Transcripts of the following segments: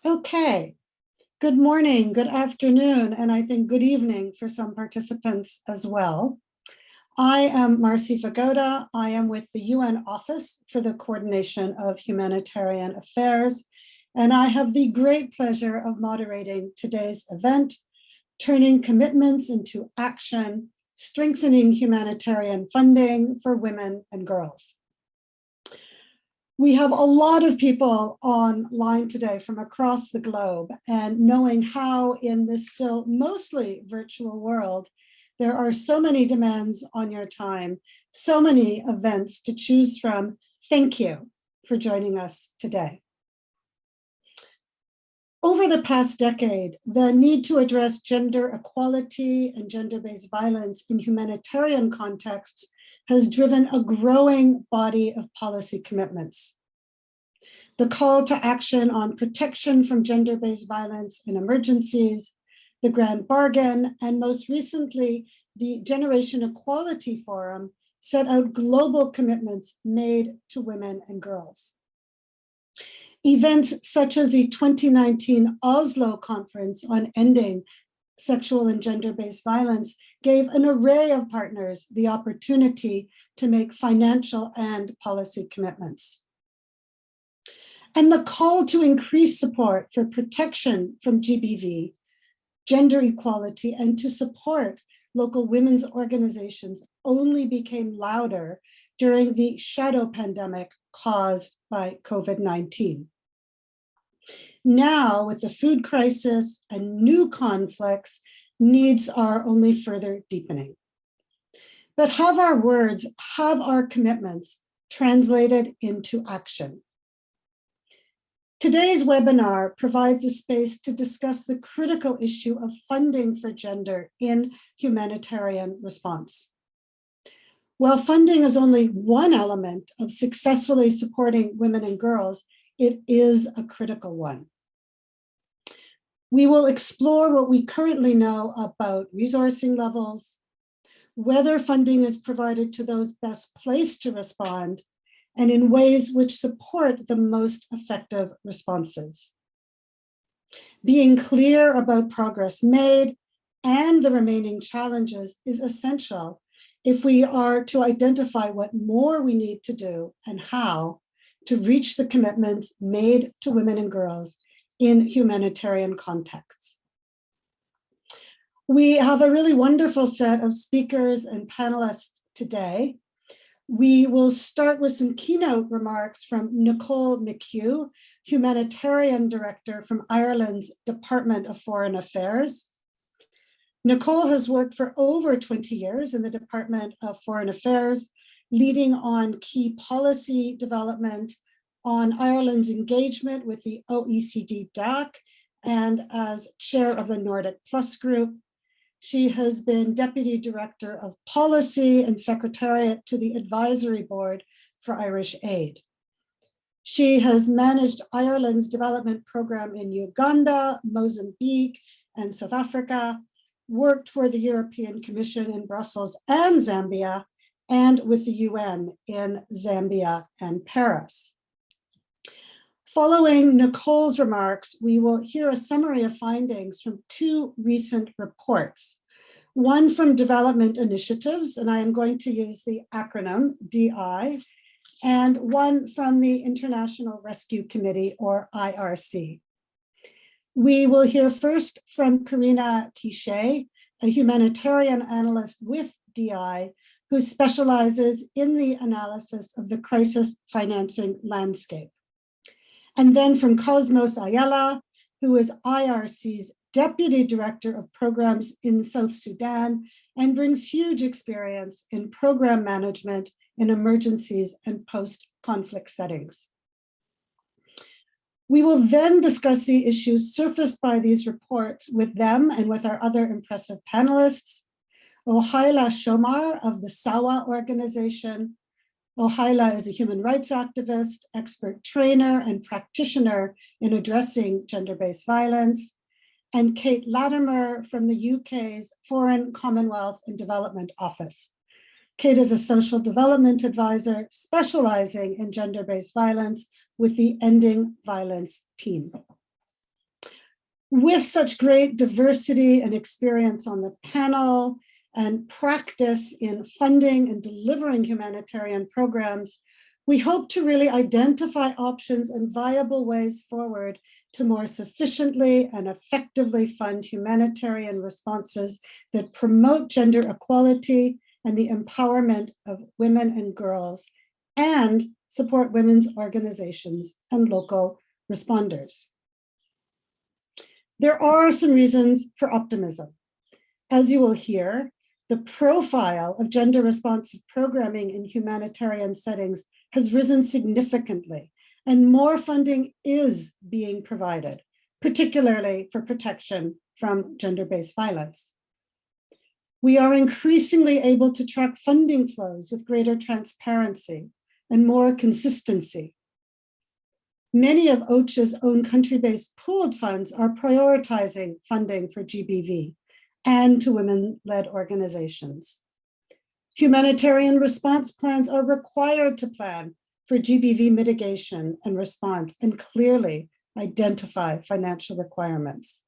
Okay, good morning, good afternoon, and I think good evening for some participants as well. I am Marcy Vigoda. I am with the UN Office for the Coordination of Humanitarian Affairs, and I have the great pleasure of moderating today's event, Turning Commitments into Action, Strengthening Humanitarian Funding for Women and Girls. We have a lot of people online today from across the globe, and knowing how in this still mostly virtual world, there are so many demands on your time, so many events to choose from. Thank you for joining us today. Over the past decade, the need to address gender equality and gender-based violence in humanitarian contexts has driven a growing body of policy commitments. The call to action on protection from gender-based violence in emergencies, the Grand Bargain, and most recently, the Generation Equality Forum set out global commitments made to women and girls. Events such as the 2019 Oslo Conference on Ending Sexual and Gender-Based Violence gave an array of partners the opportunity to make financial and policy commitments. And the call to increase support for protection from GBV, gender equality, and to support local women's organizations only became louder during the shadow pandemic caused by COVID-19. Now, with the food crisis and new conflicts, needs are only further deepening. But have our words, have our commitments translated into action? Today's webinar provides a space to discuss the critical issue of funding for gender in humanitarian response. While funding is only one element of successfully supporting women and girls, it is a critical one. We will explore what we currently know about resourcing levels, whether funding is provided to those best placed to respond, and in ways which support the most effective responses. Being clear about progress made and the remaining challenges is essential if we are to identify what more we need to do and how to reach the commitments made to women and girls in humanitarian contexts. We have a really wonderful set of speakers and panelists today. We will start with some keynote remarks from Nicole McHugh, Humanitarian Director from Ireland's Department of Foreign Affairs. Nicole has worked for over 20 years in the Department of Foreign Affairs, leading on key policy development on Ireland's engagement with the OECD DAC and as chair of the Nordic Plus Group. She has been Deputy Director of Policy and Secretariat to the Advisory Board for Irish Aid. She has managed Ireland's development program in Uganda, Mozambique, and South Africa, worked for the European Commission in Brussels and Zambia, and with the UN in Zambia and Paris. Following Nicole's remarks, we will hear a summary of findings from two recent reports, one from Development Initiatives, and I am going to use the acronym DI, and one from the International Rescue Committee, or IRC. We will hear first from Carina, a humanitarian analyst with DI, who specializes in the analysis of the crisis financing landscape. And then from Cosmas Ayella, who is IRC's Deputy Director of Programs in South Sudan and brings huge experience in program management in emergencies and post-conflict settings. We will then discuss the issues surfaced by these reports with them and with our other impressive panelists. Ohaila Shomar of the SAWA organization. Ohaila is a human rights activist, expert trainer, and practitioner in addressing gender-based violence. And Kate Latimir from the UK's Foreign, Commonwealth and Development Office. Kate is a social development advisor specializing in gender-based violence with the Ending Violence team. With such great diversity and experience on the panel and practice in funding and delivering humanitarian programs, we hope to really identify options and viable ways forward to more sufficiently and effectively fund humanitarian responses that promote gender equality and the empowerment of women and girls, and support women's organizations and local responders. There are some reasons for optimism. As you will hear, the profile of gender responsive programming in humanitarian settings has risen significantly, and more funding is being provided, particularly for protection from gender-based violence. We are increasingly able to track funding flows with greater transparency and more consistency. Many of OCHA's own country-based pooled funds are prioritizing funding for GBV and to women-led organizations. Humanitarian response plans are required to plan for GBV mitigation and response and clearly identify financial requirements.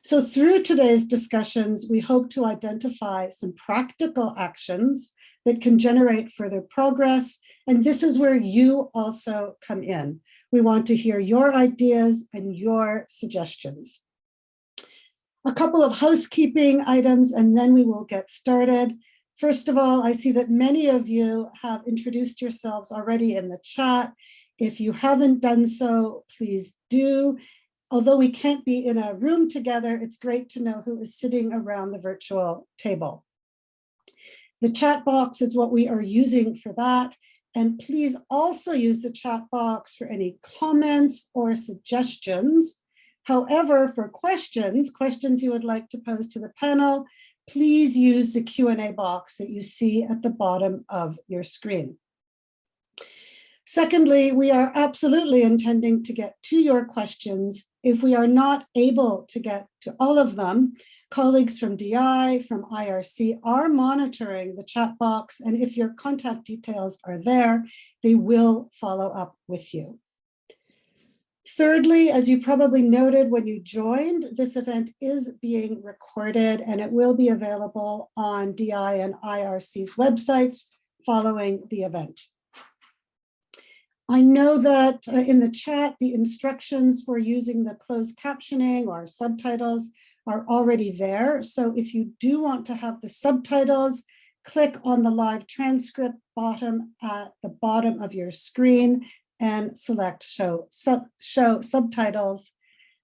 So through today's discussions, we hope to identify some practical actions that can generate further progress. And this is where you also come in. We want to hear your ideas and your suggestions. A couple of housekeeping items, and then we will get started. First of all, I see that many of you have introduced yourselves already in the chat. If you haven't done so, please do. Although we can't be in a room together, it's great to know who is sitting around the virtual table. The chat box is what we are using for that. And please also use the chat box for any comments or suggestions. However, for questions you would like to pose to the panel, please use the Q&A box that you see at the bottom of your screen. Secondly, we are absolutely intending to get to your questions. If we are not able to get to all of them, colleagues from DI, from IRC are monitoring the chat box, and if your contact details are there, they will follow up with you. Thirdly, as you probably noted when you joined, this event is being recorded and it will be available on DI and IRC's websites following the event. I know that in the chat, the instructions for using the closed captioning or subtitles are already there. So if you do want to have the subtitles, click on the live transcript bottom at the bottom of your screen and select show subtitles.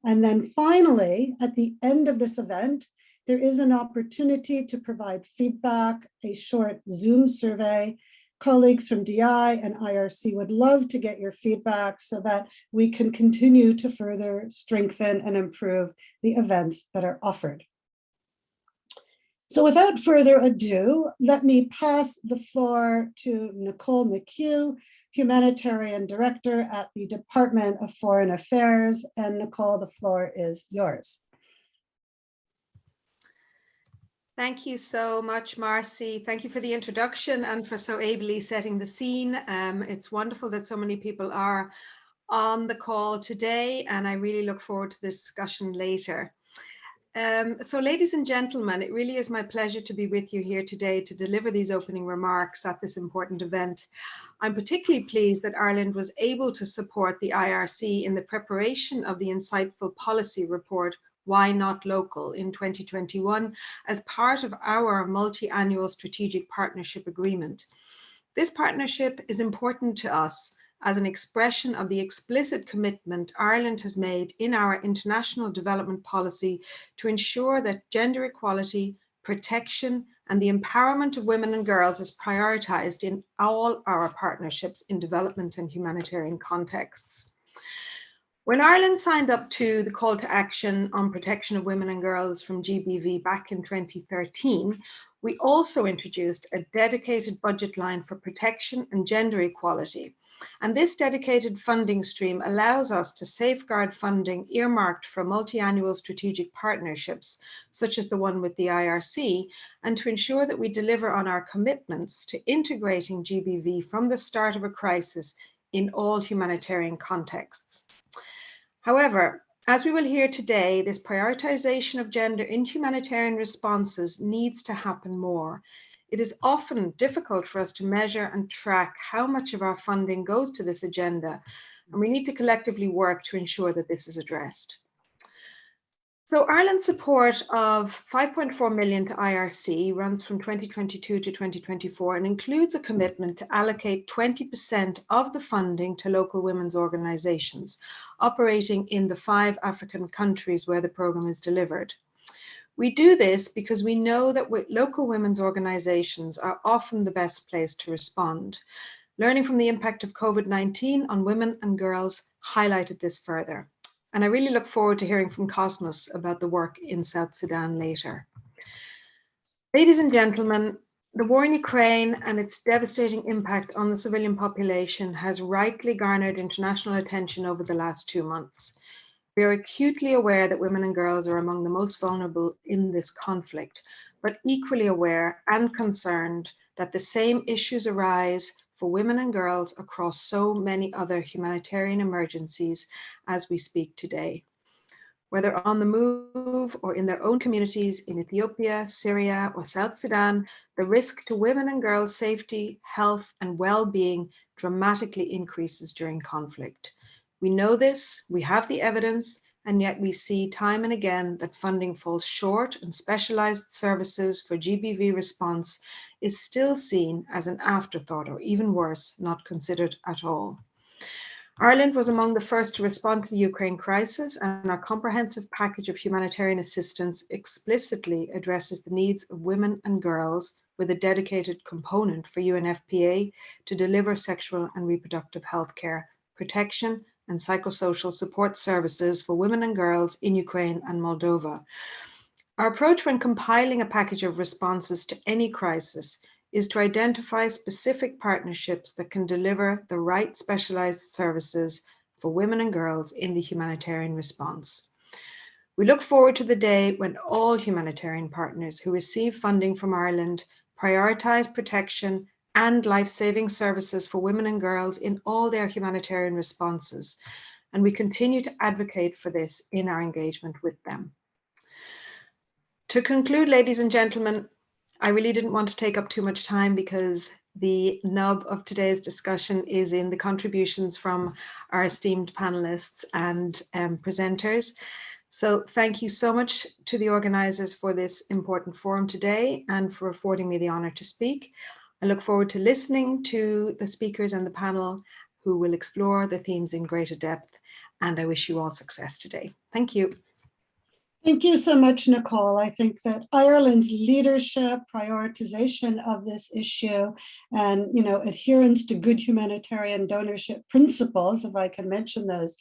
And then finally, at the end of this event, there is an opportunity to provide feedback, a short Zoom survey. Colleagues from DI and IRC would love to get your feedback so that we can continue to further strengthen and improve the events that are offered. So without further ado, let me pass the floor to Nicole McHugh, Humanitarian Director at the Department of Foreign Affairs. And Nicole, the floor is yours. Thank you so much, Marcy. Thank you for the introduction and for so ably setting the scene. It's wonderful that so many people are on the call today, and I really look forward to this discussion later. So ladies and gentlemen, it really is my pleasure to be with you here today to deliver these opening remarks at this important event. I'm particularly pleased that Ireland was able to support the IRC in the preparation of the insightful policy report, Why Not Local, in 2021 as part of our multi-annual strategic partnership agreement. This partnership is important to us as an expression of the explicit commitment Ireland has made in our international development policy to ensure that gender equality, protection, and the empowerment of women and girls is prioritized in all our partnerships in development and humanitarian contexts. When Ireland signed up to the call to action on protection of women and girls from GBV back in 2013, we also introduced a dedicated budget line for protection and gender equality. And this dedicated funding stream allows us to safeguard funding earmarked for multi-annual strategic partnerships, such as the one with the IRC, and to ensure that we deliver on our commitments to integrating GBV from the start of a crisis in all humanitarian contexts. However, As we will hear today, this prioritization of gender in humanitarian responses needs to happen more. It is often difficult for us to measure and track how much of our funding goes to this agenda, and we need to collectively work to ensure that this is addressed. So Ireland's support of 5.4 million to IRC runs from 2022 to 2024 and includes a commitment to allocate 20% of the funding to local women's organisations operating in the 5 African countries where the programme is delivered. We do this because we know that local women's organisations are often the best place to respond. Learning from the impact of COVID-19 on women and girls highlighted this further. And I really look forward to hearing from Cosmas about the work in South Sudan later. Ladies and gentlemen, the war in Ukraine and its devastating impact on the civilian population has rightly garnered international attention over the last 2 months. We are acutely aware that women and girls are among the most vulnerable in this conflict, but equally aware and concerned that the same issues arise for women and girls across so many other humanitarian emergencies as we speak today. Whether on the move or in their own communities in Ethiopia, Syria, or South Sudan, the risk to women and girls' safety, health, and well-being dramatically increases during conflict. We know this, we have the evidence, and yet we see time and again that funding falls short and specialized services for GBV response is still seen as an afterthought, or even worse, not considered at all. Ireland was among the first to respond to the Ukraine crisis, and our comprehensive package of humanitarian assistance explicitly addresses the needs of women and girls with a dedicated component for UNFPA to deliver sexual and reproductive health care, protection, and psychosocial support services for women and girls in Ukraine and Moldova. Our approach when compiling a package of responses to any crisis is to identify specific partnerships that can deliver the right specialized services for women and girls in the humanitarian response. We look forward to the day when all humanitarian partners who receive funding from Ireland prioritize protection and life-saving services for women and girls in all their humanitarian responses, and we continue to advocate for this in our engagement with them. To conclude, ladies and gentlemen, I really didn't want to take up too much time because the nub of today's discussion is in the contributions from our esteemed panelists and presenters. So thank you so much to the organizers for this important forum today and for affording me the honor to speak. I look forward to listening to the speakers and the panel who will explore the themes in greater depth, and I wish you all success today. Thank you. Thank you so much, Nicole. I think that Ireland's leadership, prioritization of this issue, and adherence to good humanitarian donorship principles, if I can mention those,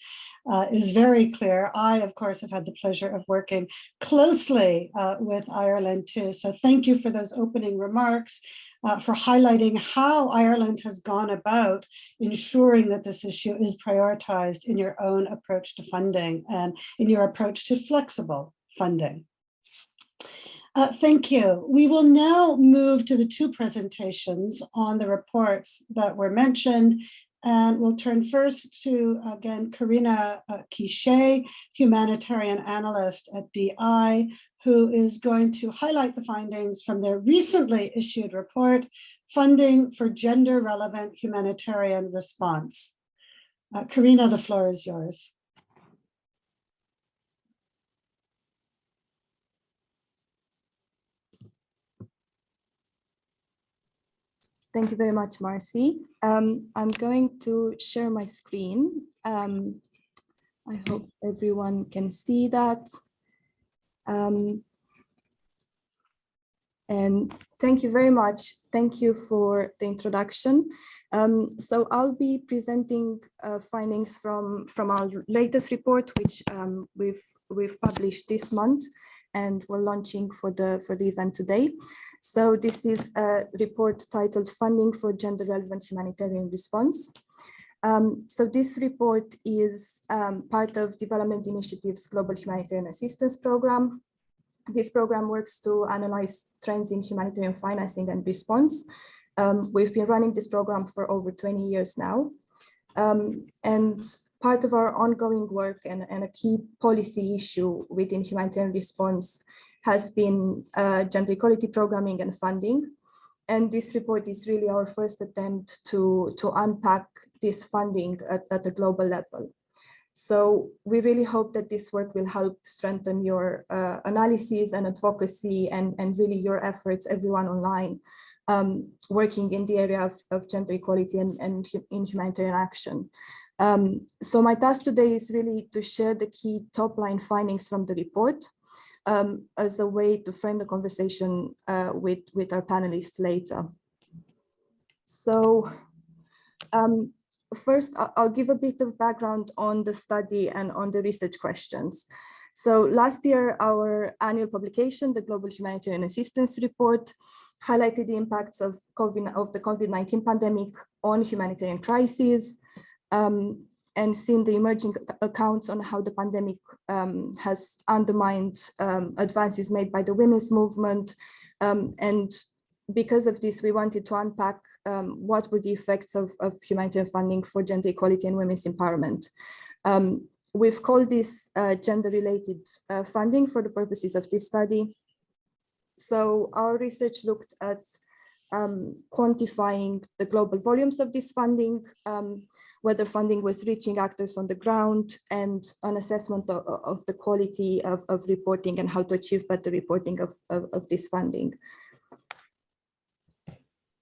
is very clear. I, of course, have had the pleasure of working closely with Ireland too. So thank you for those opening remarks, for highlighting how Ireland has gone about ensuring that this issue is prioritized in your own approach to funding and in your approach to flexible funding. Thank you. We will now move to the 2 presentations on the reports that were mentioned. And we'll turn first to, again, Carina Chicet, humanitarian analyst at DI, who is going to highlight the findings from their recently issued report, Funding for Gender-Relevant Humanitarian Response. Carina, the floor is yours. Thank you very much, Marcy. I'm going to share my screen. I hope everyone can see that. And thank you very much. Thank you for the introduction. So I'll be presenting findings from our latest report, which we've published this month, and we're launching for the event today. So this is a report titled Funding for Gender-Relevant Humanitarian Response. So this report is part of Development Initiative's Global Humanitarian Assistance Program. This program works to analyze trends in humanitarian financing and response. We've been running this program for over 20 years now. And part of our ongoing work and a key policy issue within humanitarian response has been gender equality programming and funding. And this report is really our first attempt to unpack this funding at a global level. So we really hope that this work will help strengthen your analysis and advocacy and really your efforts, everyone online, working in the area of gender equality and in humanitarian action. So my task today is really to share the key top-line findings from the report as a way to frame the conversation with our panelists later. So first, I'll give a bit of background on the study and on the research questions. So last year, our annual publication, the Global Humanitarian Assistance Report, highlighted the impacts of the COVID-19 pandemic on humanitarian crises, and seen the emerging accounts on how the pandemic has undermined advances made by the women's movement. And because of this, we wanted to unpack what were the effects of humanitarian funding for gender equality and women's empowerment. We've called this gender-related funding for the purposes of this study. So our research looked at quantifying the global volumes of this funding, whether funding was reaching actors on the ground, and an assessment of the quality of reporting and how to achieve better reporting of this funding.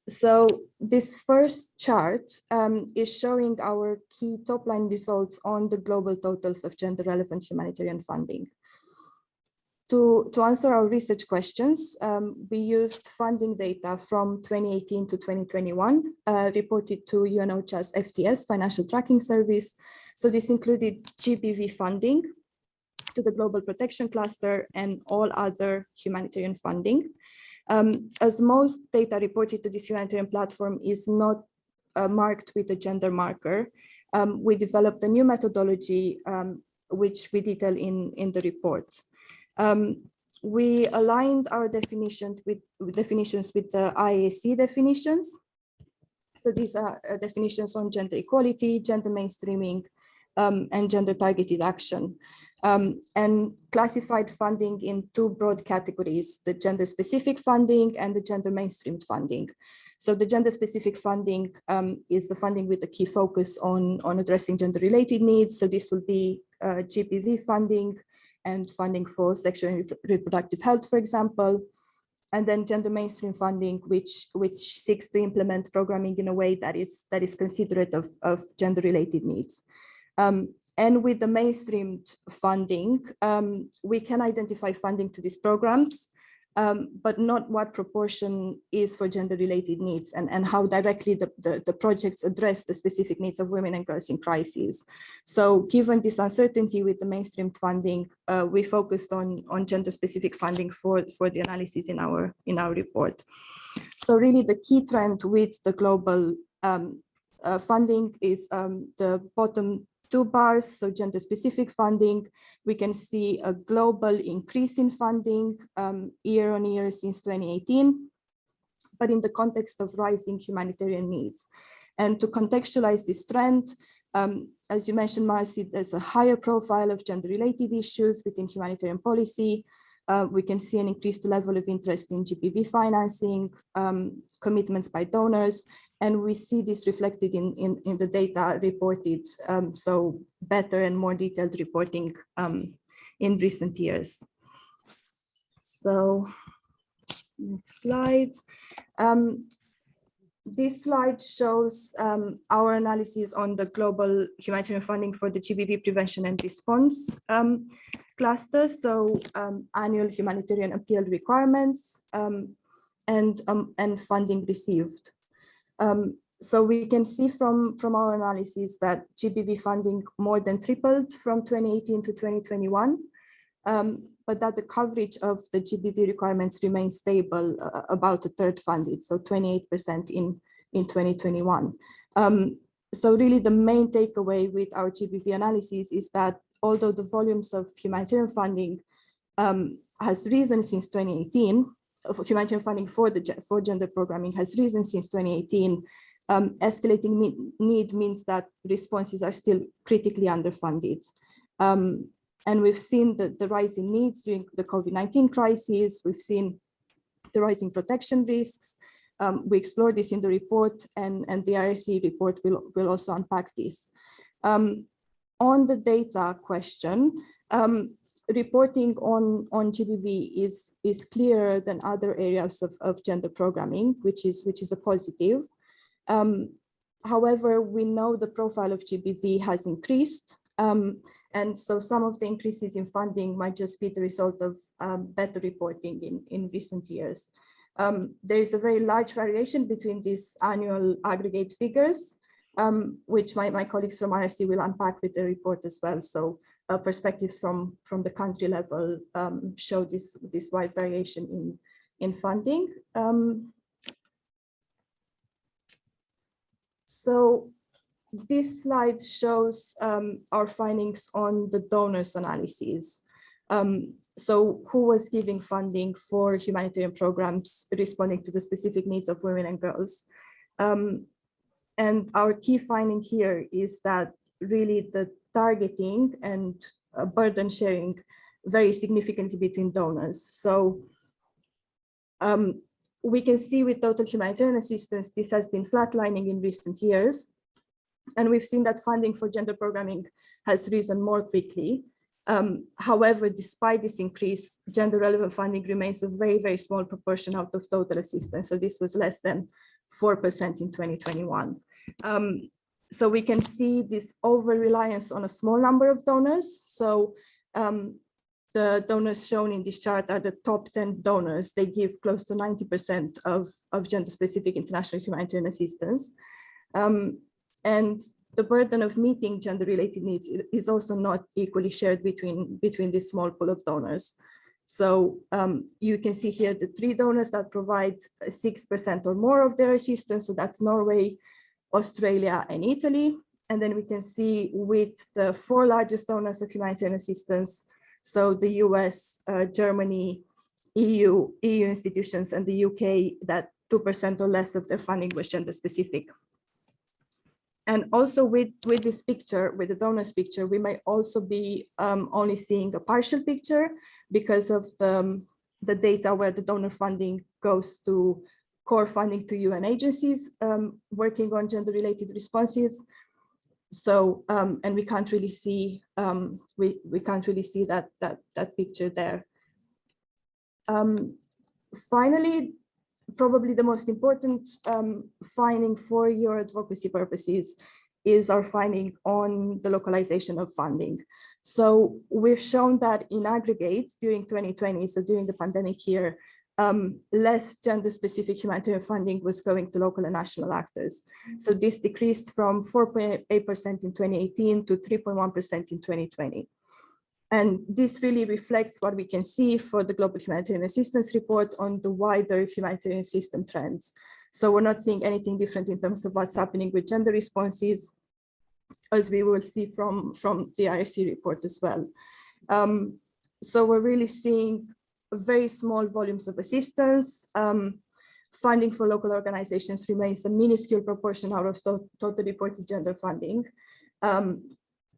So this first chart is showing our key top-line results on the global totals of gender-relevant humanitarian funding. To answer our research questions, we used funding data from 2018 to 2021, reported to UNOCHA's FTS, Financial Tracking Service. So this included GBV funding to the Global Protection Cluster and all other humanitarian funding. As most data reported to this humanitarian platform is not marked with a gender marker, we developed a new methodology, which we detail in the report. We aligned our definitions with the IAC definitions. So these are definitions on gender equality, gender mainstreaming, and gender targeted action, and classified funding in two broad categories: the gender specific funding and the gender mainstreamed funding. So the gender specific funding is the funding with a key focus on addressing gender related needs. So this will be GPV funding and funding for sexual and reproductive health, for example. And then gender mainstream funding, which seeks to implement programming in a way that is considerate of gender related needs. And with the mainstreamed funding, we can identify funding to these programs, but not what proportion is for gender-related needs and how directly the projects address the specific needs of women and girls in crises. So given this uncertainty with the mainstream funding, we focused on gender-specific funding for the analysis in our report. So really the key trend with the global funding is the bottom two bars, so gender-specific funding. We can see a global increase in funding year on year since 2018, but in the context of rising humanitarian needs. And to contextualize this trend, as you mentioned, Marcy, there's a higher profile of gender-related issues within humanitarian policy. We can see an increased level of interest in GPV financing, commitments by donors, and we see this reflected in the data reported, so better and more detailed reporting in recent years. So next slide. This slide shows our analysis on the global humanitarian funding for the GBV prevention and response cluster, so annual humanitarian appeal requirements and funding received. So we can see from our analysis that GBV funding more than tripled from 2018 to 2021, but that the coverage of the GBV requirements remains stable, about a third funded, so 28% in 2021. So really the main takeaway with our GBV analysis is that although the volumes of humanitarian funding has risen since 2018, humanitarian funding for gender programming has risen since 2018, Escalating need means that responses are still critically underfunded. And we've seen the rise in needs during the COVID-19 crisis. We've seen the rising protection risks. We explore this in the report, and the IRC report will also unpack this. On the data question, reporting on GBV is clearer than other areas of gender programming, which is a positive. However, we know the profile of GBV has increased, and so some of the increases in funding might just be the result of better reporting in recent years. There is a very large variation between these annual aggregate figures, which my colleagues from IRC will unpack with the report as well. So perspectives from the country level show this wide variation in funding. So this slide shows our findings on the donors analysis. So who was giving funding for humanitarian programs responding to the specific needs of women and girls? And our key finding here is that really the targeting and burden sharing vary significantly between donors. So we can see with total humanitarian assistance, this has been flatlining in recent years. And we've seen that funding for gender programming has risen more quickly. However, despite this increase, gender relevant funding remains a very, very small proportion out of total assistance. So this was less than 4% in 2021. So we can see this over-reliance on a small number of donors. So the donors shown in this chart are the top 10 donors. They give close to 90% of gender-specific international humanitarian assistance. And the burden of meeting gender-related needs is also not equally shared between this small pool of donors. So you can see here the 3 donors that provide 6% or more of their assistance. So that's Norway, Australia, and Italy. And then we can see with the 4 largest donors of humanitarian assistance, so the US, Germany, EU institutions, and the UK, that 2% or less of their funding was gender-specific. And also with this picture, with the donors picture, we might also be only seeing a partial picture because of the data where the donor funding goes to core funding to UN agencies working on gender-related responses. So and we can't really see we can't really see that picture there. Finally, probably the most important finding for your advocacy purposes is our finding on the localization of funding. So we've shown that in aggregate during 2020, so during the pandemic year, less gender-specific humanitarian funding was going to local and national actors. So this decreased from 4.8% in 2018 to 3.1% in 2020. And this really reflects what we can see for the Global Humanitarian Assistance Report on the wider humanitarian system trends. So we're not seeing anything different in terms of what's happening with gender responses, as we will see from the IRC report as well. So we're really seeing very small volumes of assistance. Funding for local organizations remains a minuscule proportion out of total reported gender funding.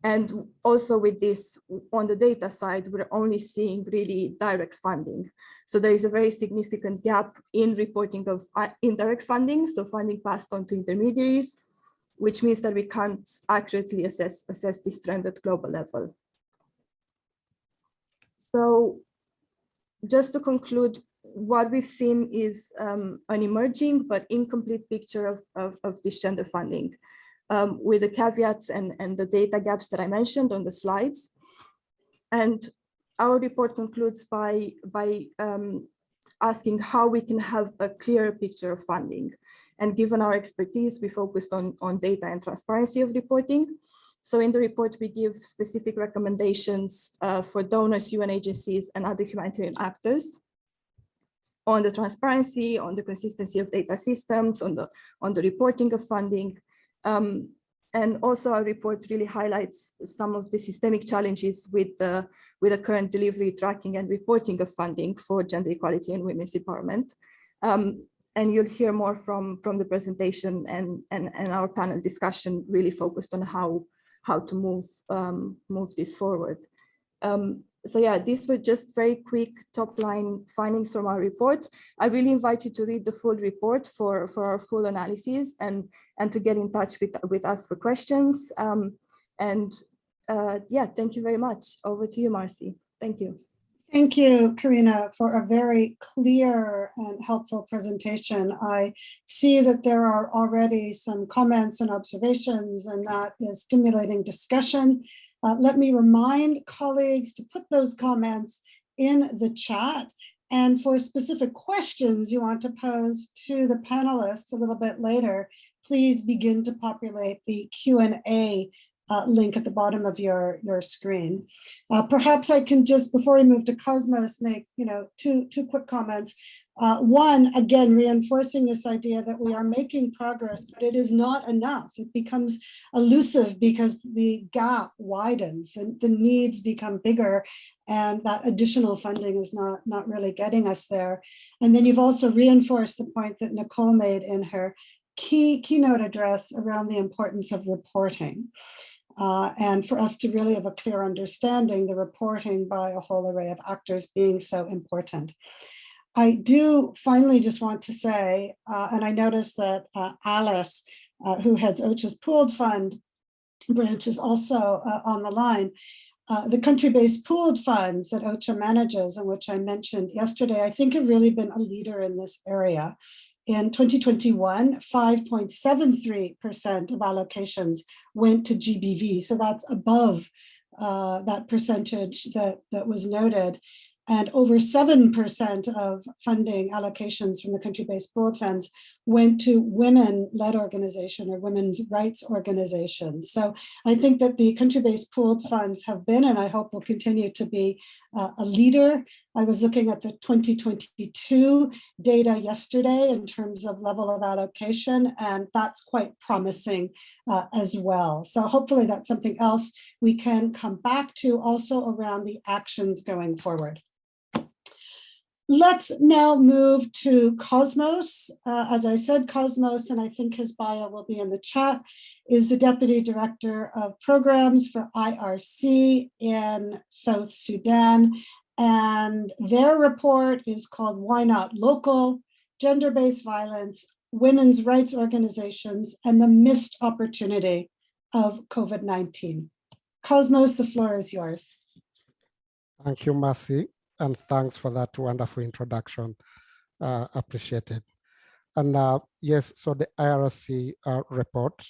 And also with this, on the data side, we're only seeing really direct funding. So there is a very significant gap in reporting of indirect funding, so funding passed on to intermediaries, which means that we can't accurately assess this trend at global level. So just to conclude, what we've seen is an emerging but incomplete picture of this gender funding. With the caveats and the data gaps that I mentioned on the slides. And our report concludes by asking how we can have a clearer picture of funding. And given our expertise, we focused on data and transparency of reporting. So in the report, we give specific recommendations for donors, UN agencies, and other humanitarian actors on the transparency, on the consistency of data systems, on the reporting of funding. And also our report really highlights some of the systemic challenges with the current delivery, tracking, and reporting of funding for gender equality and women's empowerment. you'll hear more from the presentation and our panel discussion really focused on how to move this forward. So yeah, these were just very quick top line findings from our report. I really invite you to read the full report for our full analysis and to get in touch with us for questions. Yeah, thank you very much. Over to you, Marcy. Thank you. Thank you, Carina, for a very clear and helpful presentation. I see that there are already some comments and observations, and that is stimulating discussion. Let me remind colleagues to put those comments in the chat. And for specific questions you want to pose to the panelists a little bit later, please begin to populate the Q&A link at the bottom of your screen. Perhaps I can just, before we move to Cosmas, make two quick comments. One, again, reinforcing this idea that we are making progress, but it is not enough. It becomes elusive because the gap widens and the needs become bigger, and that additional funding is not really getting us there. And then you've also reinforced the point that Nicole made in her keynote address around the importance of reporting. And for us to really have a clear understanding, the reporting by a whole array of actors being so important. I do finally just want to say, and I noticed that Alice, who heads OCHA's pooled fund branch, is also on the line. The country-based pooled funds that OCHA manages, and which I mentioned yesterday, I think have really been a leader in this area. In 2021, 5.73% of allocations went to GBV. So that's above that percentage that was noted. And over 7% of funding allocations from the country-based pooled funds went to women-led organization or women's rights organizations. So I think that the country-based pooled funds have been, and I hope will continue to be, a leader. I was looking at the 2022 data yesterday in terms of level of allocation, and that's quite promising as well. So hopefully that's something else we can come back to, also around the actions going forward. Let's now move to Cosmas. As I said, Cosmas, and I think his bio will be in the chat, is the Deputy Director of Programs for IRC in South Sudan. And their report is called Why Not Local? Gender-Based Violence, Women's Rights Organizations, and the Missed Opportunity of COVID-19. Cosmas, the floor is yours. Thank you, Marcy. And thanks for that wonderful introduction, appreciated. And yes, so the IRC report,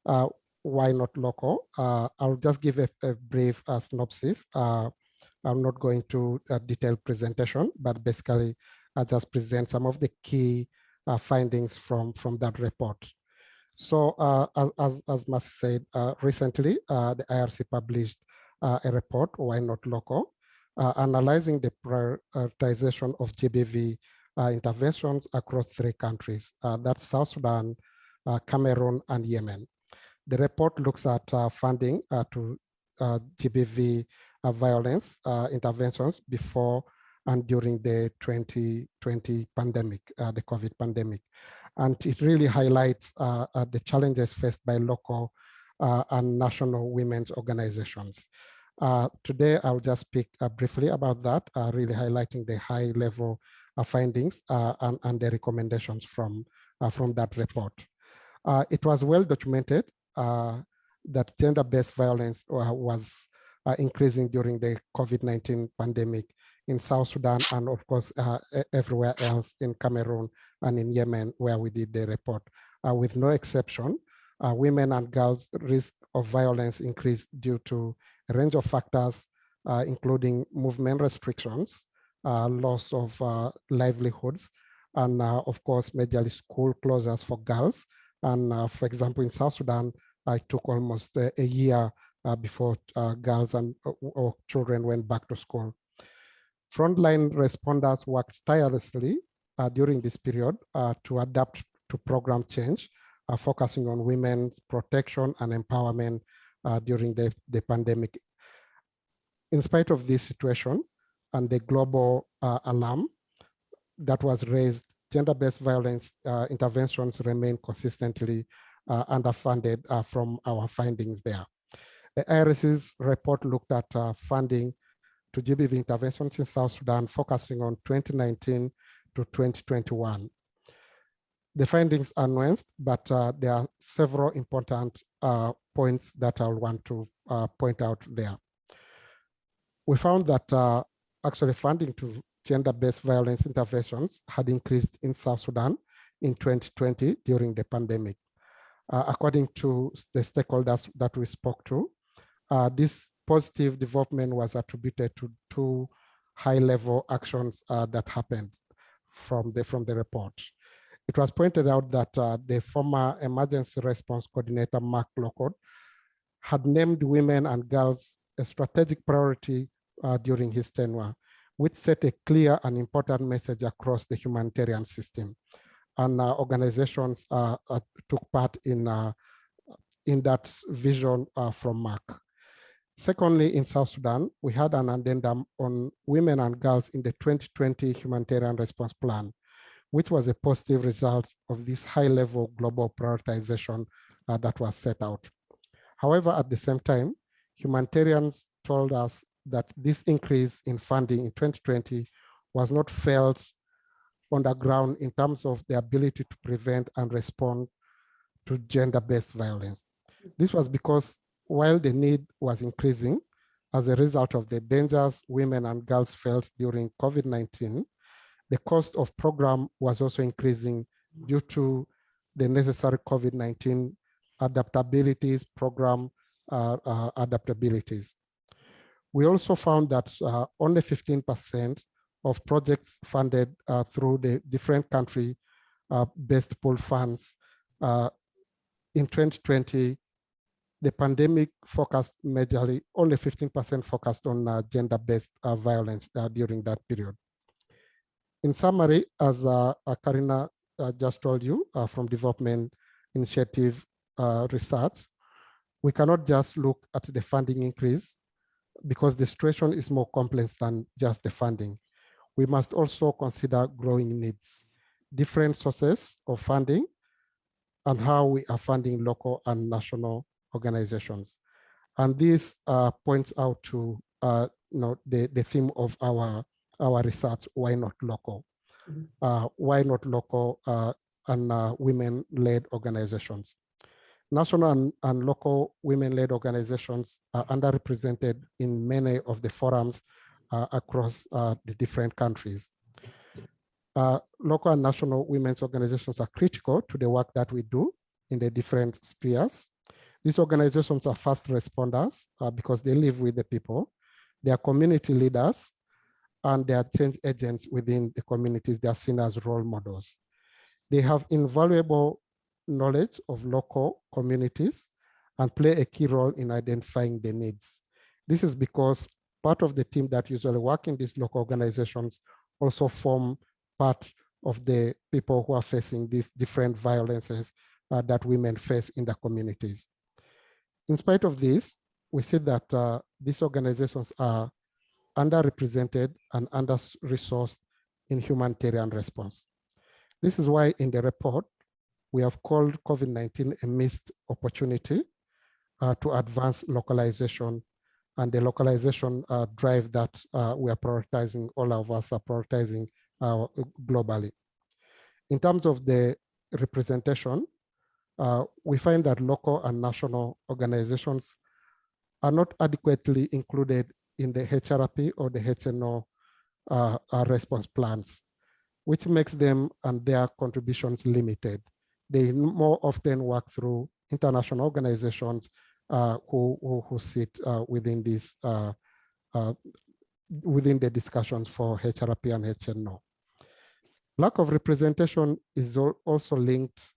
Why Not Local? I'll just give a brief synopsis. I'm not going to a detailed presentation, but basically I'll just present some of the key findings from that report. So as Marcy said, recently the IRC published a report, Why Not Local? Analyzing the prioritization of GBV interventions across 3 countries, that's South Sudan, Cameroon, and Yemen. The report looks at funding to GBV violence interventions before and during the 2020 pandemic, the COVID pandemic. And it really highlights the challenges faced by local and national women's organizations. Today, I'll just speak briefly about that, really highlighting the high level findings and the recommendations from that report. It was well documented that gender-based violence was increasing during the COVID-19 pandemic in South Sudan and of course everywhere else in Cameroon and in Yemen where we did the report. With no exception, women and girls' risk of violence increased due to a range of factors, including movement restrictions, loss of livelihoods, and of course, majorly school closures for girls. And for example, in South Sudan, it took almost a year before girls and or children went back to school. Frontline responders worked tirelessly during this period to adapt to program change, focusing on women's protection and empowerment during the pandemic. In spite of this situation and the global alarm that was raised gender-based violence interventions remain consistently underfunded from our findings there. The IRC's report looked at funding to GBV interventions in South Sudan, focusing on 2019 to 2021. The findings are nuanced, but there are several important points that I want to point out there. We found that actually funding to gender-based violence interventions had increased in South Sudan in 2020 during the pandemic. According to the stakeholders that we spoke to, this positive development was attributed to two high-level actions that happened from the report. It was pointed out that the former emergency response coordinator, Mark Lockwood, had named women and girls a strategic priority during his tenure, which set a clear and important message across the humanitarian system. And organizations took part in that vision from Mark. Secondly, in South Sudan, we had an addendum on women and girls in the 2020 Humanitarian Response Plan, which was a positive result of this high-level global prioritization that was set out. However, at the same time, humanitarians told us that this increase in funding in 2020 was not felt on the ground in terms of the ability to prevent and respond to gender-based violence. This was because while the need was increasing as a result of the dangers women and girls felt during COVID-19, the cost of program was also increasing due to the necessary COVID-19 adaptabilities, program adaptabilities. We also found that only 15% of projects funded through the different country-based pool funds in 2020, the pandemic focused majorly, only 15% focused on gender-based violence during that period. In summary, as Carina just told you from Development Initiative research, we cannot just look at the funding increase because the situation is more complex than just the funding. We must also consider growing needs, different sources of funding, and how we are funding local and national organizations. And this points out to the theme of our research, why not local? Why not local and women-led organizations? National and local women-led organizations are underrepresented in many of the forums across the different countries. Local and national women's organizations are critical to the work that we do in the different spheres. These organizations are fast responders because they live with the people. They are community leaders and they are change agents within the communities. They are seen as role models. They have invaluable knowledge of local communities and play a key role in identifying the needs. This is because part of the team that usually work in these local organizations also form part of the people who are facing these different violences that women face in the communities. In spite of this, we see that these organizations are underrepresented and under-resourced in humanitarian response. This is why in the report, we have called COVID-19 a missed opportunity to advance localization and the localization drive that we are prioritizing, all of us are prioritizing globally. In terms of the representation, we find that local and national organizations are not adequately included in the HRP or the HNO response plans, which makes them and their contributions limited. They more often work through international organizations who sit within this within the discussions for HRP and HNO. Lack of representation is also linked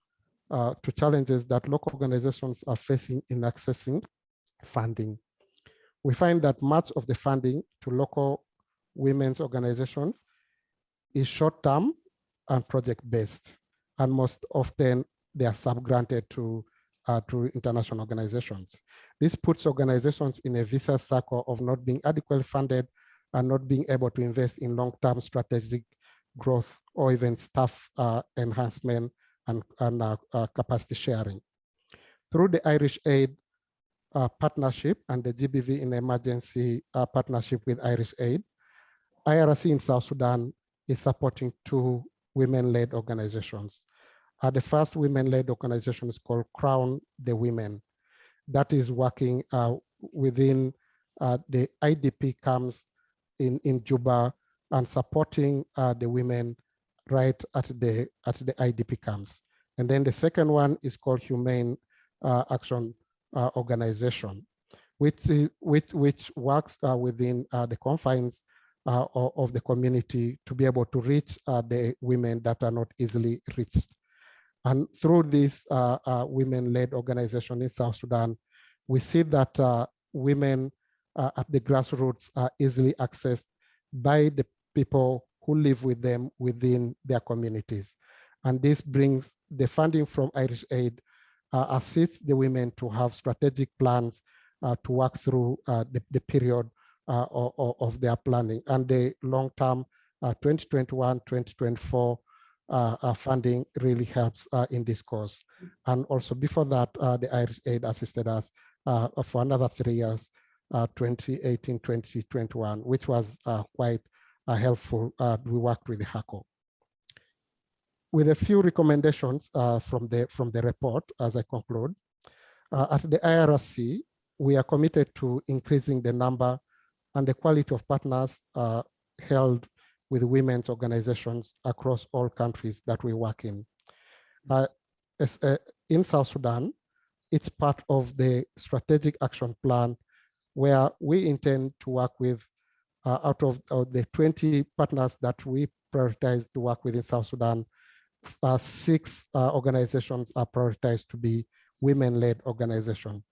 to challenges that local organizations are facing in accessing funding. We find that much of the funding to local women's organizations is short-term and project-based, and most often they are sub-granted to international organizations. This puts organizations in a vicious circle of not being adequately funded and not being able to invest in long-term strategic growth or even staff enhancement and capacity sharing. Through the Irish Aid partnership and the GBV in emergency partnership with Irish Aid, IRC in South Sudan is supporting 2 women-led organizations. The first women-led organization is called Crown the Women. That is working within the IDP camps in Juba and supporting the women right at the IDP camps. And then the second one is called Humane Action Organization, which works within the confines of the community to be able to reach the women that are not easily reached. And through this women-led organization in South Sudan, we see that women at the grassroots are easily accessed by the people who live with them within their communities. And this brings the funding from Irish Aid, assists the women to have strategic plans to work through the period of their planning. And the long-term 2021-2024 funding really helps in this cause. And also before that, the Irish Aid assisted us for another 3 years, 2018-2021, which was quite helpful. We worked with the HACO. With a few recommendations from the report as I conclude, at the IRC, we are committed to increasing the number and the quality of partners held with women's organizations across all countries that we work in. In South Sudan, it's part of the strategic action plan where we intend to work with, out of the 20 partners that we prioritize to work with in South Sudan, 6 organizations are prioritized to be women-led organizations.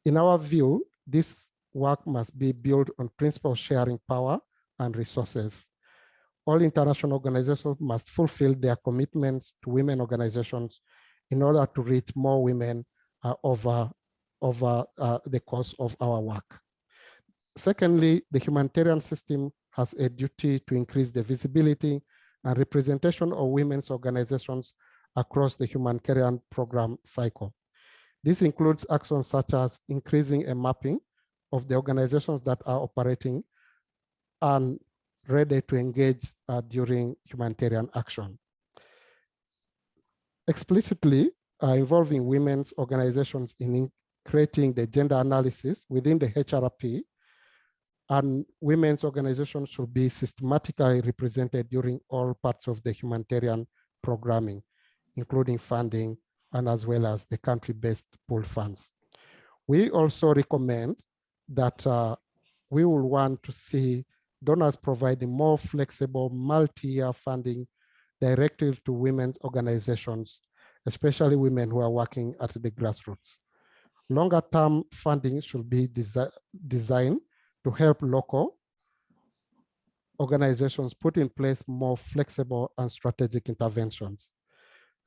In our view, this work must be built on principles sharing power and resources. All international organizations must fulfill their commitments to women organizations in order to reach more women over the course of our work. Secondly, the humanitarian system has a duty to increase the visibility and representation of women's organizations across the humanitarian program cycle. This includes actions such as increasing a mapping of the organizations that are operating and ready to engage during humanitarian action. Explicitly involving women's organizations in creating the gender analysis within the HRP, and women's organizations should be systematically represented during all parts of the humanitarian programming, including funding and as well as the country-based pool funds. We also recommend that we will want to see donors providing more flexible multi-year funding directly to women's organizations, especially women who are working at the grassroots. Longer-term funding should be designed to help local organizations put in place more flexible and strategic interventions.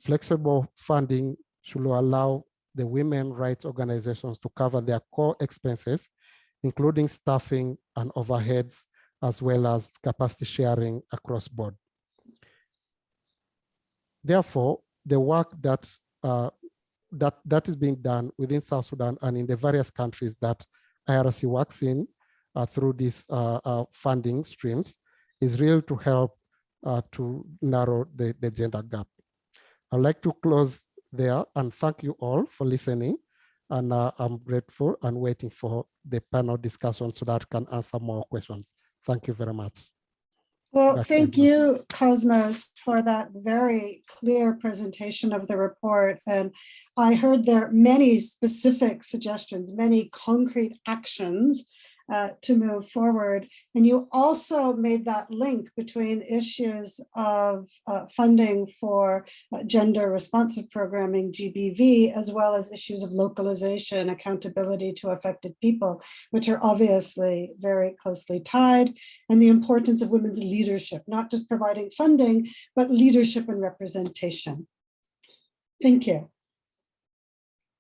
Flexible funding should allow the women rights organizations to cover their core expenses, including staffing and overheads, as well as capacity sharing across board. Therefore, the work that is being done within South Sudan and in the various countries that IRC works in through these funding streams is real to help to narrow the gender gap. I'd like to close there and thank you all for listening. And I'm grateful and waiting for the panel discussion so that I can answer more questions. Thank you very much. Well, thank you, Cosmas, for that very clear presentation of the report. And I heard there are many specific suggestions, many concrete actions to move forward. And you also made that link between issues of funding for gender responsive programming, GBV, as well as issues of localization, accountability to affected people, which are obviously very closely tied, and the importance of women's leadership, not just providing funding, but leadership and representation. Thank you.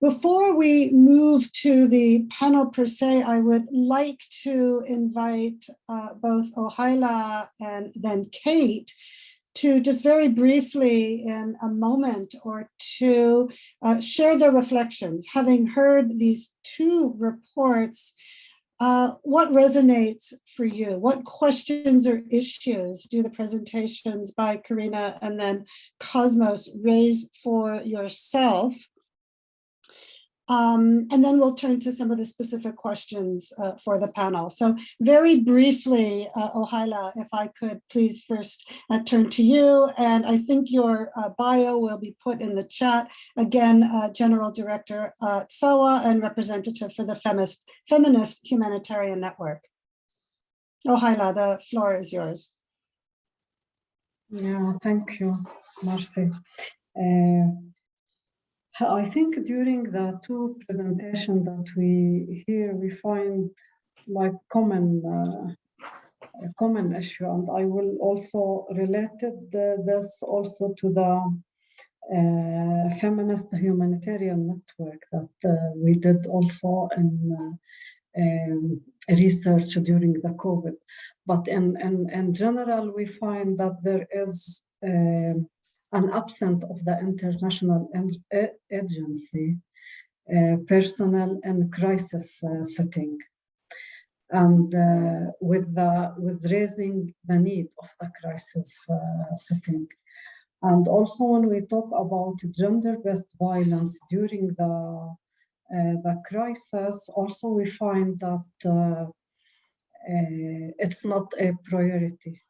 Before we move to the panel per se, I would like to invite both Ohaila and then Kate to just very briefly in a moment or two share their reflections. Having heard these two reports, what resonates for you? What questions or issues do the presentations by Carina and then Cosmas raise for yourself? And then we'll turn to some of the specific questions for the panel. So very briefly, Ohaila, if I could please first turn to you. And I think your bio will be put in the chat. Again, General Director Tsawa and representative for the Feminist Humanitarian Network. Ohaila, the floor is yours. Yeah, thank you, Marcy. I think during the two presentations that we hear, we find like common issue, and I will also relate this also to the Feminist Humanitarian Network that we did also in research during the COVID. But in general, we find that there is an absence of the international agency personnel in crisis setting, and with raising the need of the crisis setting. And also when we talk about gender-based violence during the crisis, also we find that it's not a priority.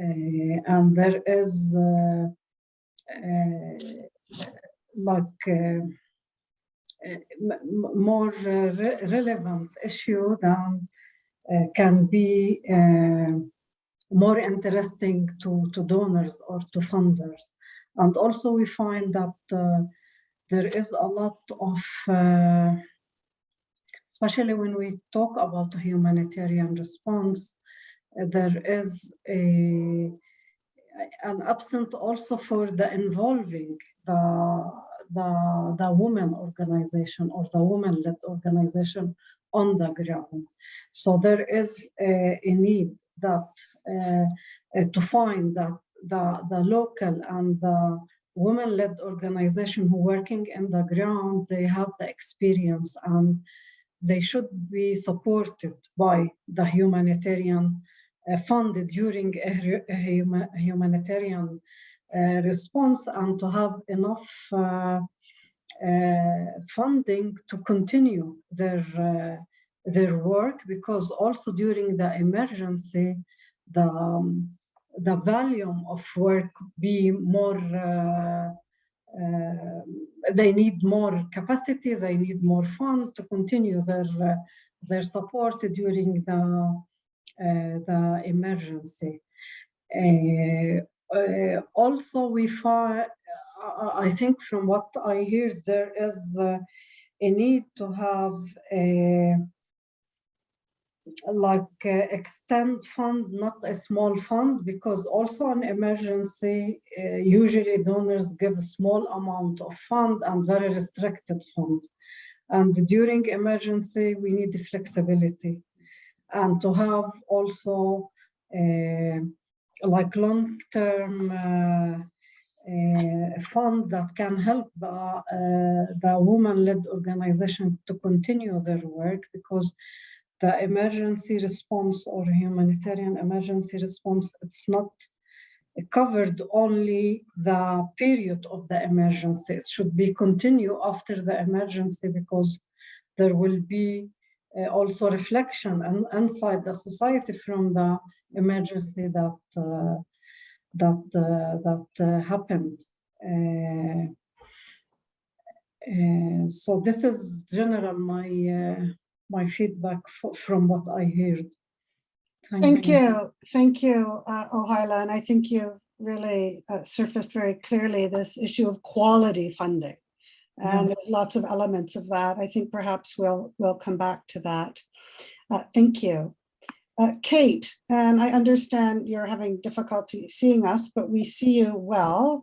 And there is more relevant issue than can be more interesting to donors or to funders. And also we find that there is a lot of, especially when we talk about the humanitarian response, there is an absence also for the involving the women organization or the women-led organization on the ground. So there is a need that to find that the local and the women-led organization who working in the ground, they have the experience and they should be supported by the humanitarian fund during a humanitarian response, and to have enough funding to continue their work, because also during the emergency, the volume of work be more, they need more capacity, they need more fund to continue their support during the emergency. Also, we find, I think from what I hear, there is a need to have extend fund, not a small fund, because also in emergency, usually donors give a small amount of fund and very restricted fund. And during emergency, we need the flexibility and to have also long-term fund that can help the women-led organization to continue their work, because the emergency response or humanitarian emergency response, it's not covered only the period of the emergency. It should be continue after the emergency, because there will be also reflection and inside the society from the emergency that happened. So this is general my feedback from what I heard. Thank you, Ohaila, and I think you really surfaced very clearly this issue of quality funding, and there's lots of elements of that. I think perhaps we'll come back to that. Thank you. Kate, and I understand you're having difficulty seeing us, but we see you well.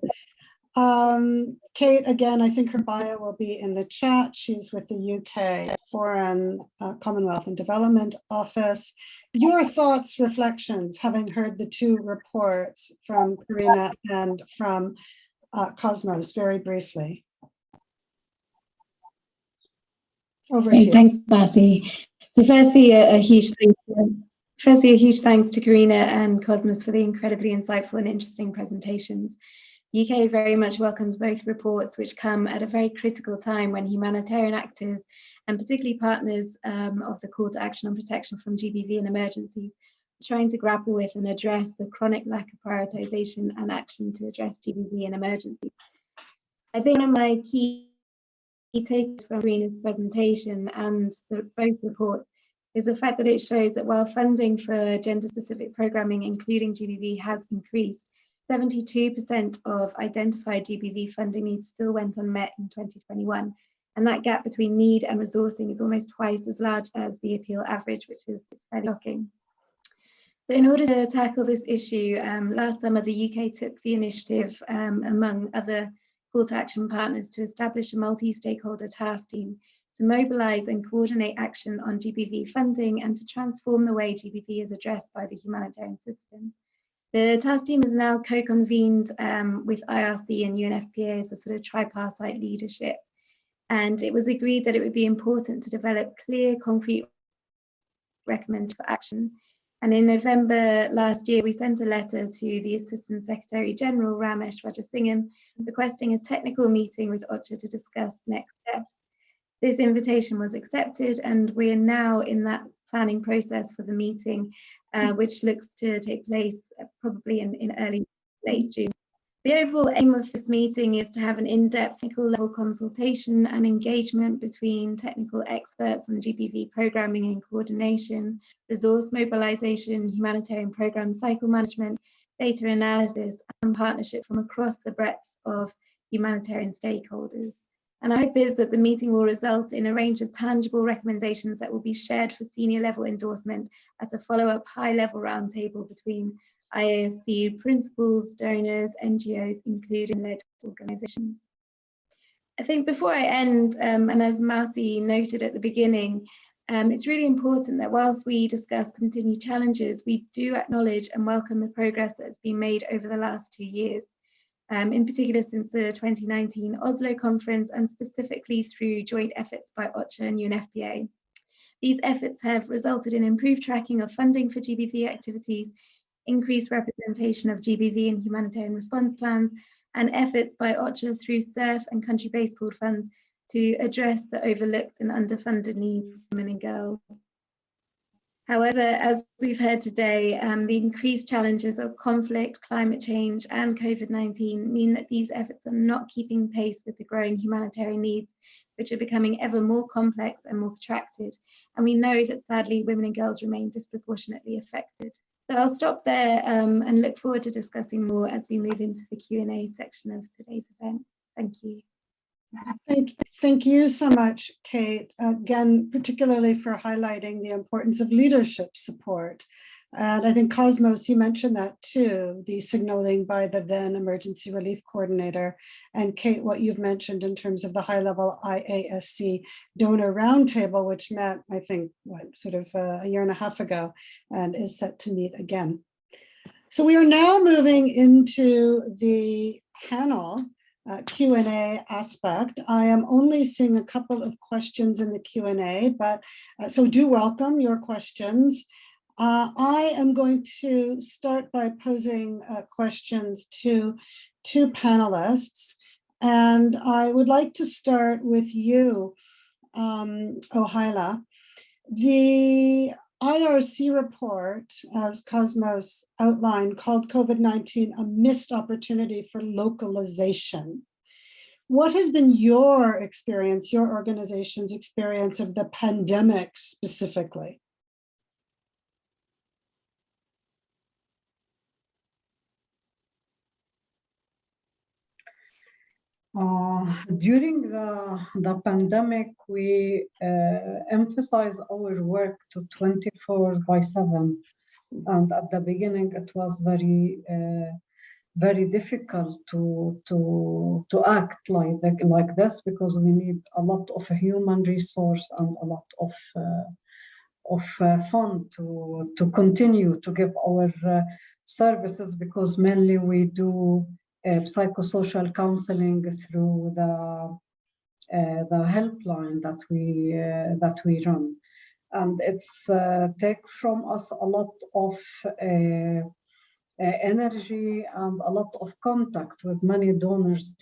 Kate, again, I think her bio will be in the chat. She's with the UK Foreign Commonwealth and Development Office. Your thoughts, reflections, having heard the two reports from Carina and from Cosmas, very briefly. Over to you. Thanks, Marcy. So firstly, a huge thanks to Carina and Cosmas for the incredibly insightful and interesting presentations. The UK very much welcomes both reports, which come at a very critical time when humanitarian actors and particularly partners of the Call to Action on Protection from GBV and Emergencies are trying to grapple with and address the chronic lack of prioritization and action to address GBV and emergencies. I think one of my key takeaways from Carina's presentation and both reports is the fact that it shows that while funding for gender-specific programming, including GBV, has increased, 72% of identified GBV funding needs still went unmet in 2021. And that gap between need and resourcing is almost twice as large as the appeal average, which is fairly shocking. So in order to tackle this issue, last summer the UK took the initiative, among other Call to Action partners, to establish a multi-stakeholder task team to mobilise and coordinate action on GBV funding and to transform the way GBV is addressed by the humanitarian system. The task team is now co-convened with IRC and UNFPA as a sort of tripartite leadership. And it was agreed that it would be important to develop clear, concrete recommendations for action. And in November last year, we sent a letter to the Assistant Secretary General, Ramesh Rajasingham, requesting a technical meeting with OCHA to discuss next steps. This invitation was accepted, and we are now in that planning process for the meeting, which looks to take place probably in late June. The overall aim of this meeting is to have an in-depth technical level consultation and engagement between technical experts on GBV programming and coordination, resource mobilization, humanitarian program cycle management, data analysis, and partnership from across the breadth of humanitarian stakeholders. And our hope is that the meeting will result in a range of tangible recommendations that will be shared for senior level endorsement at a follow-up high-level roundtable between IASC principals, donors, NGOs, including led organizations. I think before I end, and as Marcy noted at the beginning, it's really important that whilst we discuss continued challenges, we do acknowledge and welcome the progress that's been made over the last 2 years. In particular since the 2019 Oslo conference and specifically through joint efforts by OCHA and UNFPA. These efforts have resulted in improved tracking of funding for GBV activities, increased representation of GBV in humanitarian response plans, and efforts by OCHA through SURF and country-based pooled funds to address the overlooked and underfunded needs of women and girls. However, as we've heard today, the increased challenges of conflict, climate change, and COVID-19 mean that these efforts are not keeping pace with the growing humanitarian needs, which are becoming ever more complex and more protracted. And we know that sadly, women and girls remain disproportionately affected. So I'll stop there and look forward to discussing more as we move into the Q&A section of today's event. Thank you. Thank you so much, Kate, again, particularly for highlighting the importance of leadership support. And I think Cosmos, you mentioned that too, the signaling by the then emergency relief coordinator. And Kate, what you've mentioned in terms of the high-level IASC donor roundtable, which met, I think, sort of a year and a half ago, and is set to meet again. So we are now moving into the panel Q&A aspect. I am only seeing a couple of questions in the Q&A, but so do welcome your questions. I am going to start by posing questions to two panelists, and I would like to start with you, Ohaila. The IRC report, as Cosmos outlined, called COVID-19 a missed opportunity for localization. What has been your experience, your organization's experience of the pandemic specifically? During the pandemic, we emphasized our work to 24/7. And at the beginning, it was very very difficult to act like this, because we need a lot of human resource and a lot of fund to continue to give our services, because mainly we do psychosocial counseling through the helpline that we run, and it's take from us a lot of energy and a lot of contact with many donors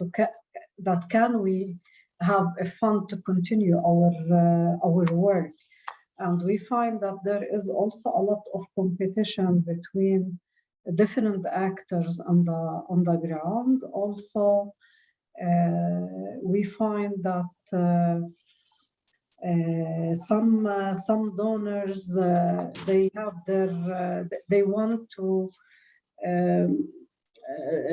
that can we have a fund to continue our work. And we find that there is also a lot of competition between different actors on the ground. Also, we find that some donors they have they want to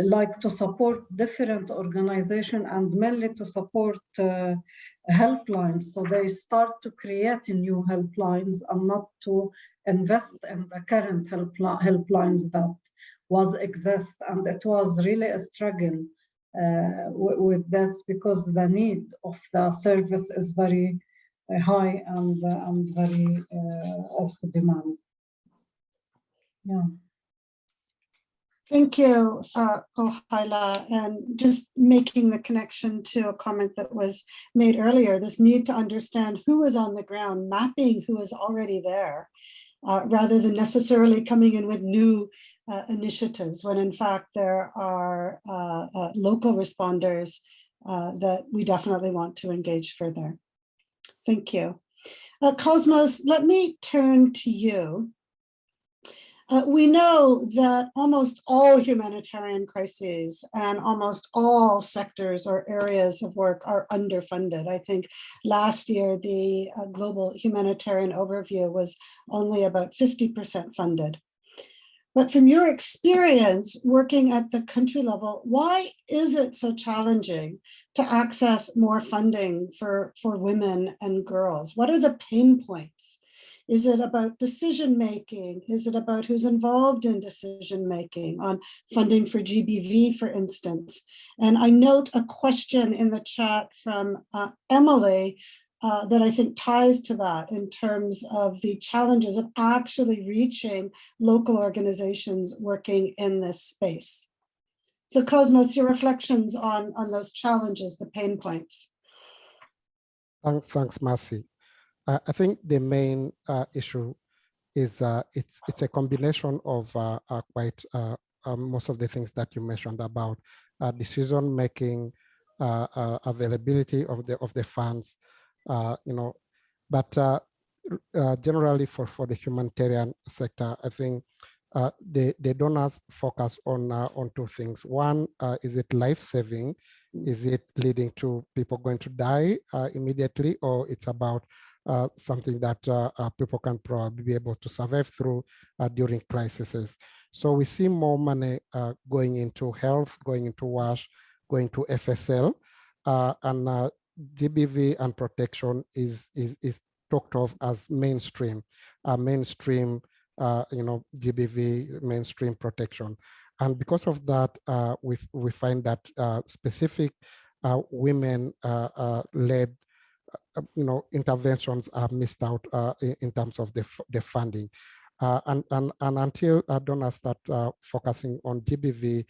like to support different organizations and mainly to support helplines. So they start to create new helplines and not to invest in the current helplines that exist. And it was really a struggle with this, because the need of the service is very high and very also demand. Yeah. Thank you, Ohaila, and just making the connection to a comment that was made earlier, this need to understand who is on the ground, mapping who is already there, rather than necessarily coming in with new initiatives, when in fact there are local responders that we definitely want to engage further. Thank you. Cosmos, let me turn to you. We know that almost all humanitarian crises and almost all sectors or areas of work are underfunded. I think last year, the Global Humanitarian Overview was only about 50% funded. But from your experience working at the country level, why is it so challenging to access more funding for women and girls? What are the pain points? Is it about decision-making? Is it about who's involved in decision-making on funding for GBV, for instance? And I note a question in the chat from Emily that I think ties to that in terms of the challenges of actually reaching local organizations working in this space. So Cosmos, your reflections on those challenges, the pain points. Thanks, Marcy. I think the main issue is it's a combination of quite most of the things that you mentioned about decision making, availability of the funds, but generally for the humanitarian sector, I think the donors focus on two things. One, is it life-saving? Is it leading to people going to die immediately, or it's about something that people can probably be able to survive through during crises? So we see more money going into health, going into WASH, going to FSL, and GBV and protection is talked of as mainstream, GBV, mainstream protection. And because of that, we find that specific women-led interventions are missed out in terms of the funding. And until donors start focusing on GBV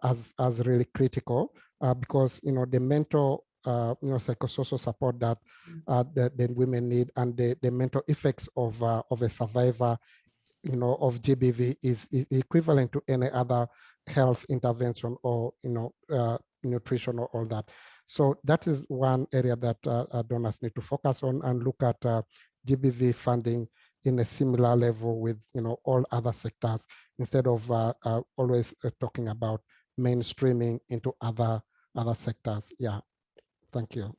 as really critical, because the mental psychosocial support that the women need, and the mental effects of a survivor of GBV is equivalent to any other health intervention or nutrition or all that. So that is one area that donors need to focus on and look at GBV funding in a similar level with all other sectors, instead of always talking about mainstreaming into other sectors. Yeah, thank you.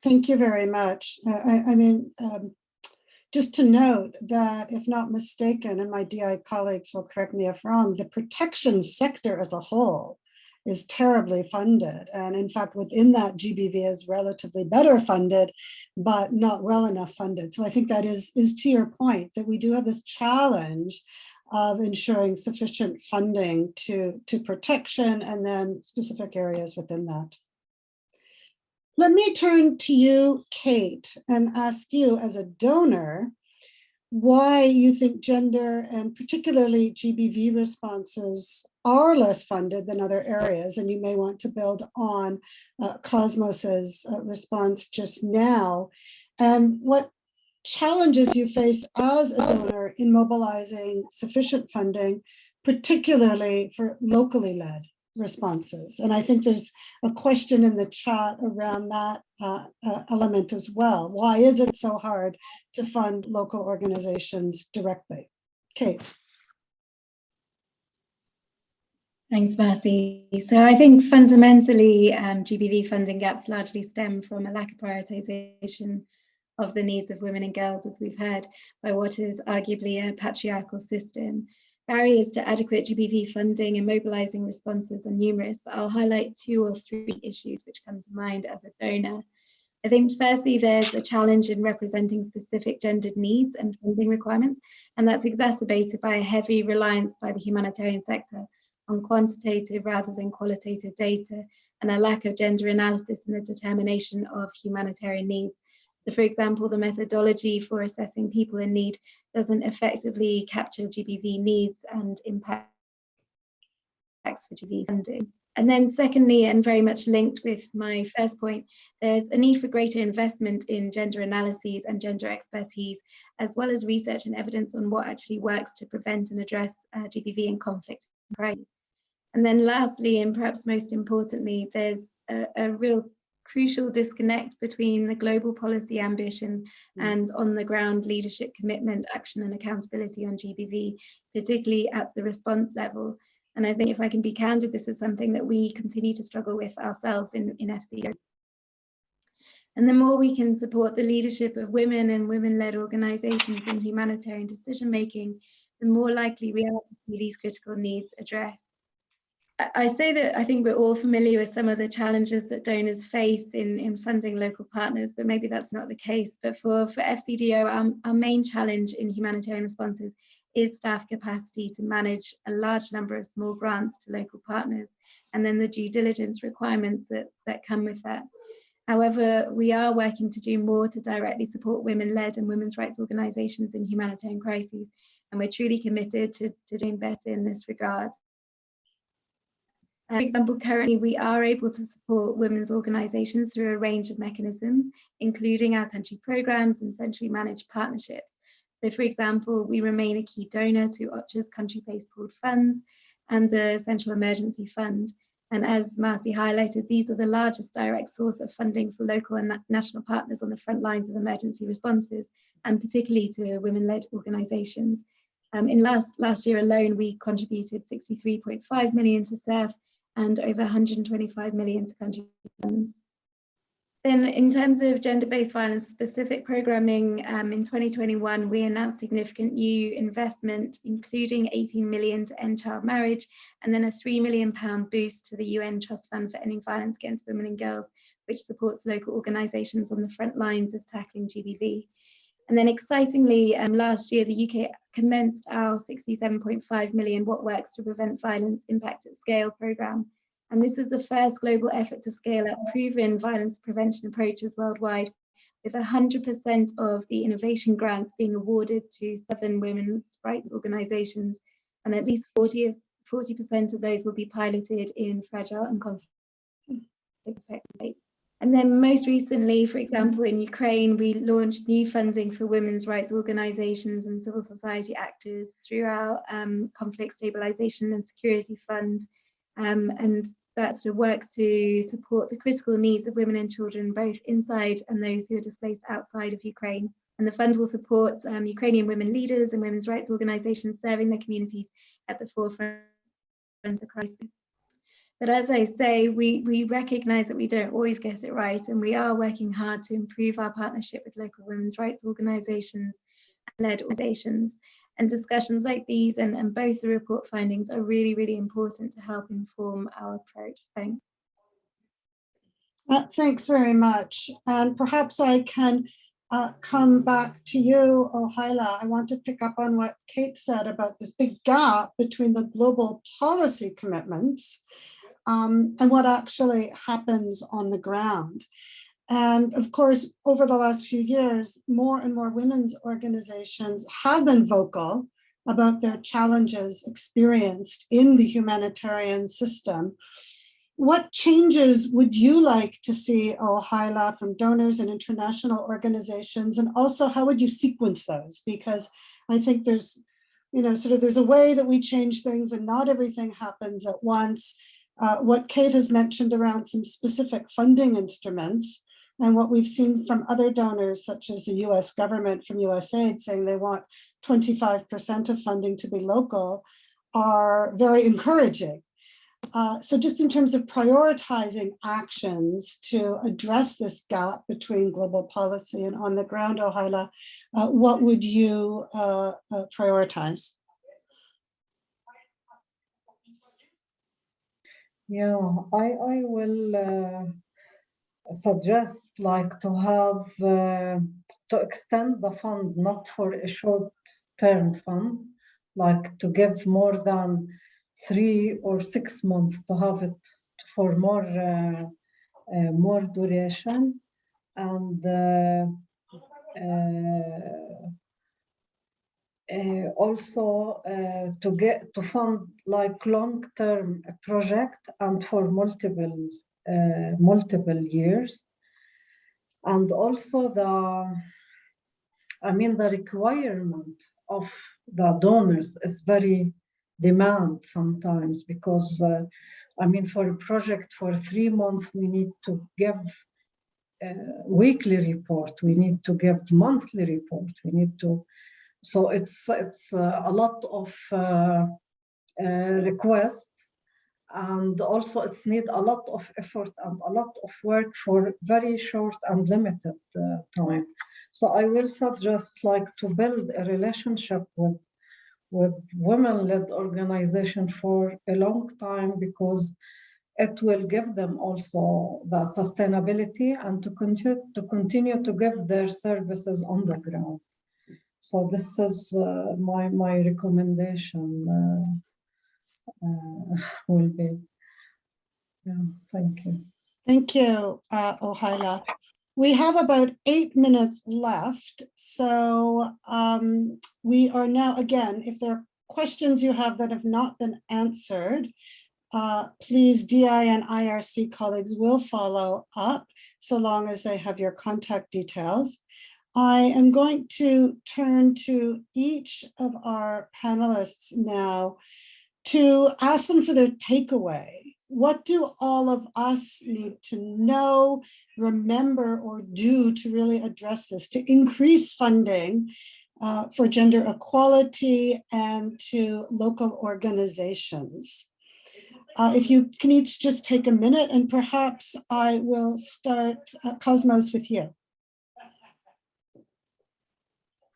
Thank you very much. I mean, just to note that, if not mistaken, and my DI colleagues will correct me if wrong, the protection sector as a whole is terribly funded. And in fact, within that, GBV is relatively better funded, but not well enough funded. So I think that is to your point, that we do have this challenge of ensuring sufficient funding to protection and then specific areas within that. Let me turn to you, Kate, and ask you as a donor, why you think gender and particularly GBV responses are less funded than other areas, and you may want to build on Cosmos's response just now, and what challenges you face as a donor in mobilizing sufficient funding, particularly for locally led responses. And I think there's a question in the chat around that element as well. Why is it so hard to fund local organizations directly? Kate. Thanks, Marcy. So I think fundamentally, GBV funding gaps largely stem from a lack of prioritization of the needs of women and girls, as we've heard, by what is arguably a patriarchal system. Barriers to adequate GBV funding and mobilizing responses are numerous, but I'll highlight 2 or 3 issues which come to mind as a donor. I think firstly, there's a challenge in representing specific gendered needs and funding requirements, and that's exacerbated by a heavy reliance by the humanitarian sector on quantitative rather than qualitative data, and a lack of gender analysis in the determination of humanitarian needs. So for example, the methodology for assessing people in need doesn't effectively capture GBV needs and impacts for GBV funding. And then secondly, and very much linked with my first point, there's a need for greater investment in gender analyses and gender expertise, as well as research and evidence on what actually works to prevent and address GBV in conflict and crisis. And then lastly, and perhaps most importantly, there's a real crucial disconnect between the global policy ambition and on the ground leadership commitment, action and accountability on GBV, particularly at the response level. And I think if I can be candid, this is something that we continue to struggle with ourselves in FCDO. And the more we can support the leadership of women and women-led organizations in humanitarian decision-making, the more likely we are to see these critical needs addressed. I say that I think we're all familiar with some of the challenges that donors face in funding local partners, but maybe that's not the case. But for FCDO, our main challenge in humanitarian responses is staff capacity to manage a large number of small grants to local partners, and then the due diligence requirements that come with that. However, we are working to do more to directly support women-led and women's rights organizations in humanitarian crises, and we're truly committed to doing better in this regard. For example, currently we are able to support women's organisations through a range of mechanisms, including our country programmes and centrally managed partnerships. So for example, we remain a key donor to UNOCHA's country-based pooled funds and the Central Emergency Fund. And as Marcy highlighted, these are the largest direct source of funding for local and national partners on the front lines of emergency responses, and particularly to women-led organisations. In last year alone, we contributed 63.5 million to SEF, and over 125 million to country funds. Then in terms of gender-based violence specific programming, in 2021, we announced significant new investment, including 18 million to end child marriage, and then a £3 million boost to the UN Trust Fund for Ending Violence Against Women and Girls, which supports local organisations on the front lines of tackling GBV. And then excitingly, last year, the UK commenced our 67.5 million What Works to Prevent Violence Impact at Scale programme. And this is the first global effort to scale up proven violence prevention approaches worldwide, with 100% of the innovation grants being awarded to Southern women's rights organisations, and at least 40% of those will be piloted in fragile and conflict-affected states. And then most recently, for example, in Ukraine, we launched new funding for women's rights organisations and civil society actors through our Conflict Stabilisation and Security Fund. And that sort of works to support the critical needs of women and children, both inside and those who are displaced outside of Ukraine. And the fund will support Ukrainian women leaders and women's rights organisations serving their communities at the forefront of the crisis. But as I say, we recognise that we don't always get it right, and we are working hard to improve our partnership with local women's rights organisations and led organisations. And discussions like these and both the report findings are really, really important to help inform our approach. Thanks. Thanks very much. And perhaps I can come back to you, Ohaila. I want to pick up on what Kate said about this big gap between the global policy commitments and what actually happens on the ground. And of course, over the last few years, more and more women's organizations have been vocal about their challenges experienced in the humanitarian system. What changes would you like to see, Ohaila, from donors and international organizations? And also, how would you sequence those? Because I think there's, there's a way that we change things and not everything happens at once. What Kate has mentioned around some specific funding instruments and what we've seen from other donors, such as the US government from USAID saying they want 25% of funding to be local, are very encouraging. So just in terms of prioritizing actions to address this gap between global policy and on the ground, Ohaila, what would you prioritize? Yeah, I will suggest like to have, to extend the fund, not for a short-term fund, like to give more than 3 or 6 months, to have it for more duration, and also to fund like long-term project and for multiple years, and also the requirement of the donors is very demand sometimes, because for a project for 3 months we need to give weekly report, we need to give monthly report, we need to, so it's a lot of requests, and also it's need a lot of effort and a lot of work for very short and limited time. So I will suggest like to build a relationship with women-led organization for a long time, because it will give them also the sustainability and to continue to give their services on the ground. So this is my recommendation will be. Yeah, thank you. Thank you, Ohaila. We have about 8 minutes left. So we are now, again, if there are questions you have that have not been answered, please, DI and IRC colleagues will follow up so long as they have your contact details. I am going to turn to each of our panelists now to ask them for their takeaway. What do all of us need to know, remember, or do to really address this, to increase funding for gender equality and to local organizations? If you can each just take a minute, and perhaps I will start, Cosmas, with you.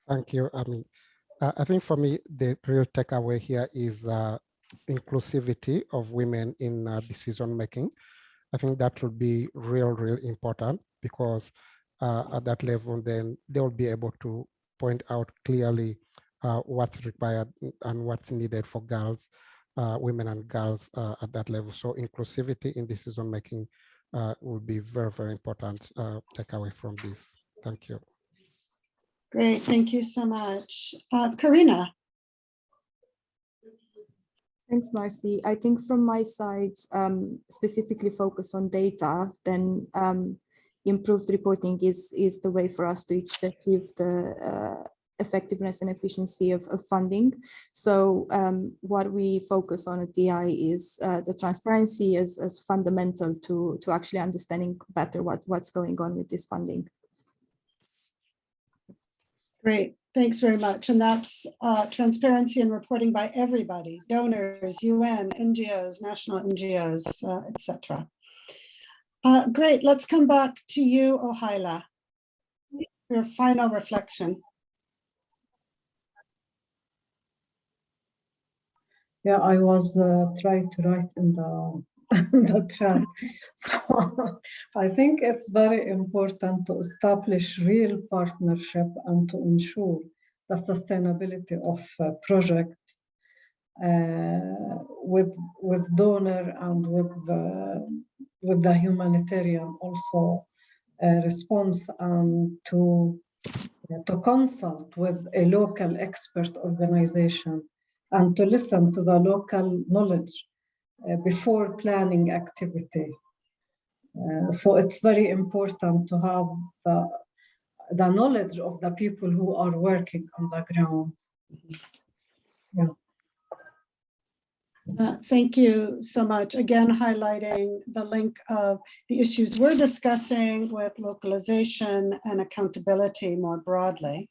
Thank you. I think for me, the real takeaway here is inclusivity of women in decision making. I think that will be real important, because at that level, then they will be able to point out clearly what's required and what's needed for girls, women and girls at that level. So inclusivity in decision making will be very important takeaway from this. Thank you. Great, thank you so much. Carina. Thanks, Marcy. I think from my side, specifically focus on data, then improved reporting is the way for us to achieve the effectiveness and efficiency of funding. So what we focus on at DI is the transparency as fundamental to actually understanding better what's going on with this funding. Great, thanks very much. And that's transparency and reporting by everybody, donors, UN, NGOs, national NGOs, etc. Great, let's come back to you, Ohaila, your final reflection. Yeah, I was trying to write in the chat. So I think it's very important to establish real partnership and to ensure the sustainability of project with donor and with the humanitarian also response, and to consult with a local expert organization and to listen to the local knowledge before planning activity. So it's very important to have the knowledge of the people who are working on the ground. Yeah. Thank you so much. Again, highlighting the link of the issues we're discussing with localization and accountability more broadly.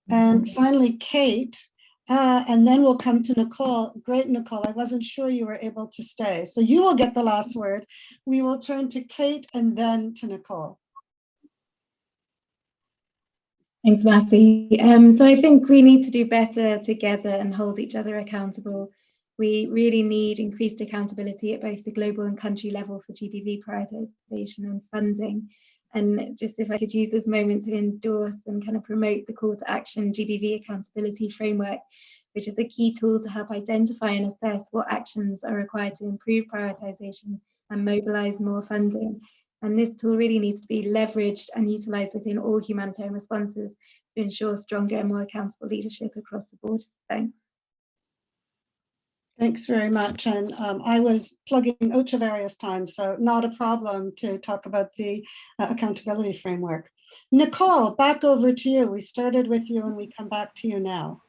And finally, Kate, and then we'll come to Nicole. Great, Nicole, I wasn't sure you were able to stay. So you will get the last word. We will turn to Kate and then to Nicole. Thanks, Marcy. So I think we need to do better together and hold each other accountable. We really need increased accountability at both the global and country level for GBV prioritization and funding. And just if I could use this moment to endorse and kind of promote the call to action GBV accountability framework, which is a key tool to help identify and assess what actions are required to improve prioritization and mobilize more funding. And this tool really needs to be leveraged and utilized within all humanitarian responses to ensure stronger and more accountable leadership across the board. Thanks. Thanks very much. And I was plugging UNOCHA various times, so not a problem to talk about the accountability framework. Nicole, back over to you. We started with you and we come back to you now.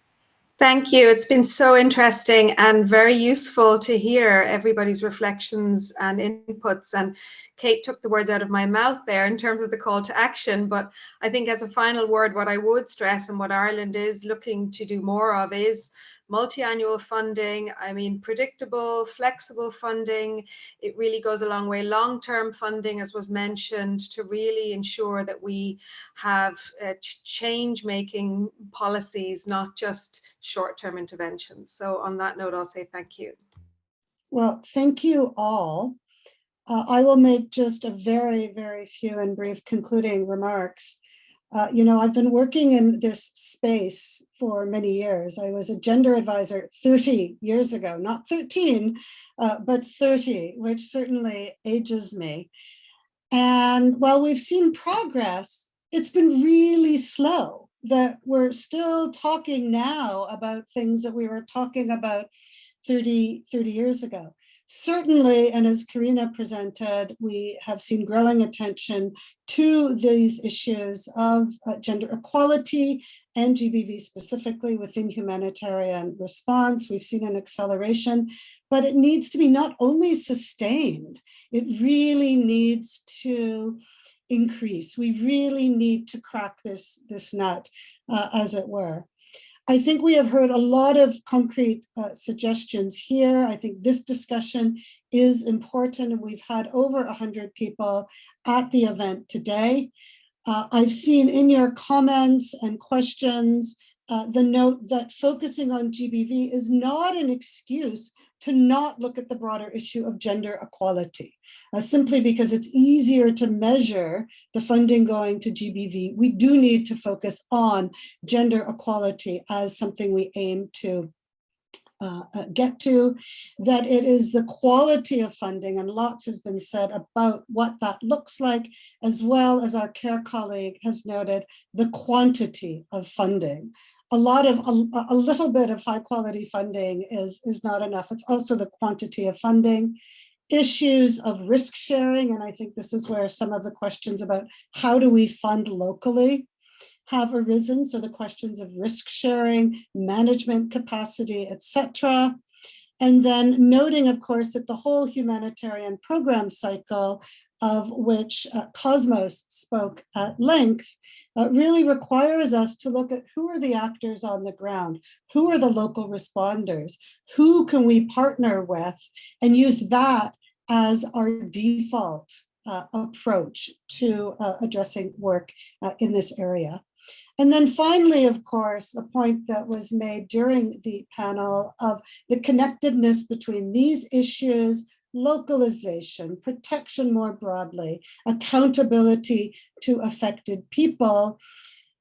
Thank you. It's been so interesting and very useful to hear everybody's reflections and inputs. And Kate took the words out of my mouth there in terms of the call to action. But I think as a final word, what I would stress and what Ireland is looking to do more of is multi-annual funding. I mean, predictable, flexible funding. It really goes a long way. Long-term funding, as was mentioned, to really ensure that we have change-making policies, not just short-term interventions. So on that note, I'll say thank you. Well, thank you all. I will make just a very, very few and brief concluding remarks. You know, I've been working in this space for many years. I was a gender advisor 30 years ago, not 13, but 30, which certainly ages me. And while we've seen progress, it's been really slow, that we're still talking now about things that we were talking about 30 years ago. Certainly, and as Carina presented, we have seen growing attention to these issues of gender equality and GBV specifically within humanitarian response. We've seen an acceleration, but it needs to be not only sustained, it really needs to increase. We really need to crack this nut, as it were. I think we have heard a lot of concrete suggestions here. I think this discussion is important, and we've had over 100 people at the event today. I've seen in your comments and questions the note that focusing on GBV is not an excuse to not look at the broader issue of gender equality, simply because it's easier to measure the funding going to GBV. We do need to focus on gender equality as something we aim to get to, that it is the quality of funding, and lots has been said about what that looks like, as well as our care colleague has noted, the quantity of funding. A little bit of high quality funding is not enough. It's also the quantity of funding. Issues of risk sharing, and I think this is where some of the questions about how do we fund locally have arisen. So the questions of risk sharing, management capacity, etc. And then noting, of course, that the whole humanitarian program cycle, of which Cosmas spoke at length, really requires us to look at who are the actors on the ground, who are the local responders, who can we partner with, and use that as our default approach to addressing work in this area. And then finally, of course, a point that was made during the panel of the connectedness between these issues localization, protection more broadly, accountability to affected people.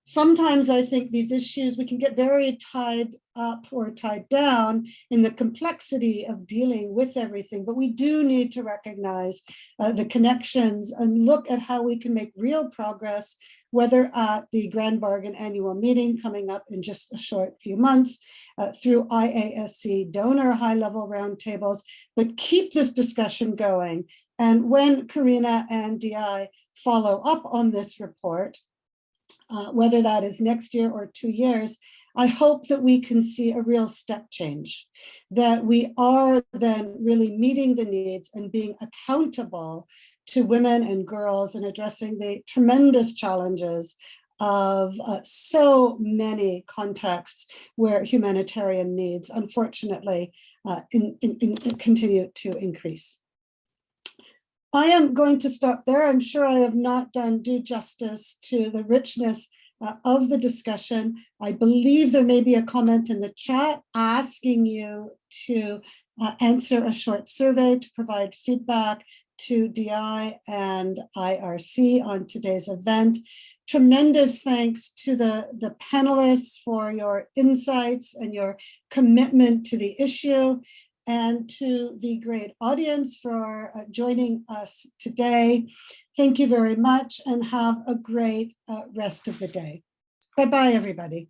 Sometimes I think these issues, we can get very tied up or tied down in the complexity of dealing with everything, but we do need to recognize the connections and look at how we can make real progress, whether at the Grand Bargain annual meeting coming up in just a short few months, through IASC donor high-level roundtables, but keep this discussion going. And when Carina and DI follow up on this report, whether that is next year or 2 years, I hope that we can see a real step change, that we are then really meeting the needs and being accountable to women and girls and addressing the tremendous challenges of so many contexts where humanitarian needs, unfortunately, continue to increase. I am going to stop there. I'm sure I have not done due justice to the richness of the discussion. I believe there may be a comment in the chat asking you to answer a short survey to provide feedback to DI and IRC on today's event. Tremendous thanks to the panelists for your insights and your commitment to the issue, and to the great audience for joining us today. Thank you very much and have a great rest of the day. Bye-bye, everybody.